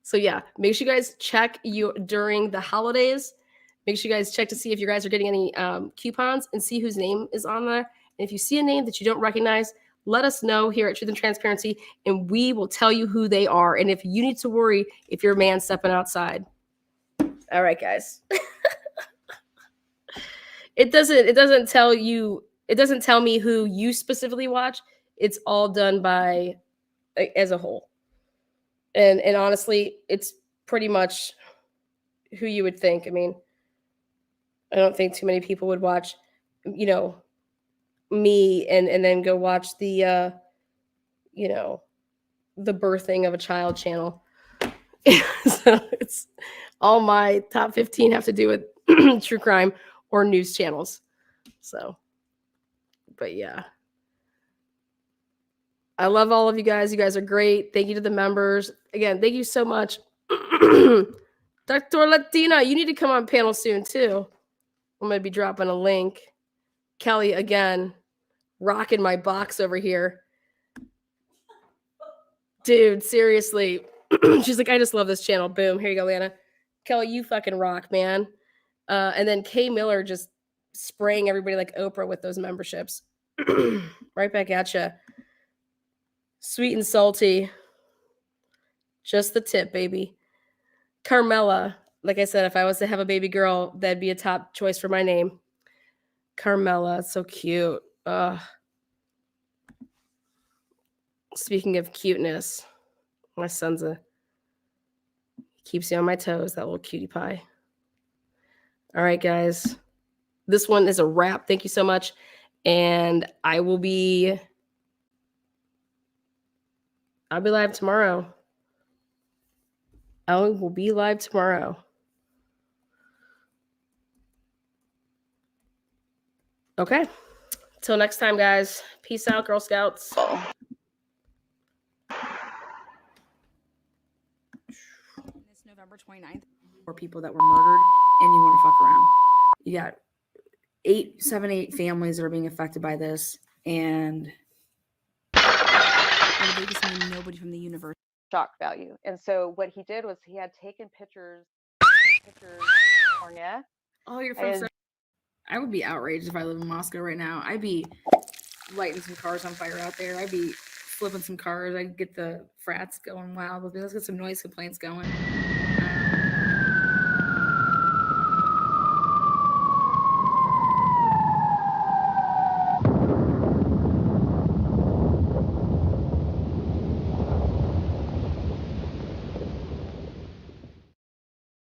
So yeah, make sure you guys check during the holidays. Make sure you guys check to see if you guys are getting any coupons and see whose name is on there. And if you see a name that you don't recognize, let us know here at Truth and Transparency, and we will tell you who they are. And if you need to worry if your man's stepping outside. All right, guys. It doesn't tell me who you specifically watch. It's all done by as a whole. And honestly, it's pretty much who you would think. I mean, I don't think too many people would watch, me and then go watch the the birthing of a child channel. So it's all my top 15 have to do with true crime or news channels. So, but yeah. I love all of you guys. You guys are great. Thank you to the members. Again, thank you so much. Dr. Latina, you need to come on panel soon too. I'm going to be dropping a link. Kelly, again, rocking my box over here. Dude, seriously. She's like, I just love this channel. Boom. Here you go, Lana. Kelly, you fucking rock, man. And then Kay Miller just spraying everybody like Oprah with those memberships. Right back at you. Sweet and salty. Just the tip, baby. Carmela, like I said, if I was to have a baby girl, that'd be a top choice for my name. Carmela, it's so cute. Speaking of cuteness, my son's keeps you on my toes, that little cutie pie. All right, guys. This one is a wrap. Thank you so much. And I'll be live tomorrow. I will be live tomorrow. Okay. Till next time, guys. Peace out, Girl Scouts. This November 29th, 4 people that were murdered, and you want to fuck around. You got 7, 8 families that are being affected by this, and they just mean nobody from the university. Shock value. And so what he did was he had taken pictures California. Oh, you're from I would be outraged if I lived in Moscow right now. I'd be lighting some cars on fire out there. I'd be flipping some cars. I'd get the frats going wild. Let's get some noise complaints going.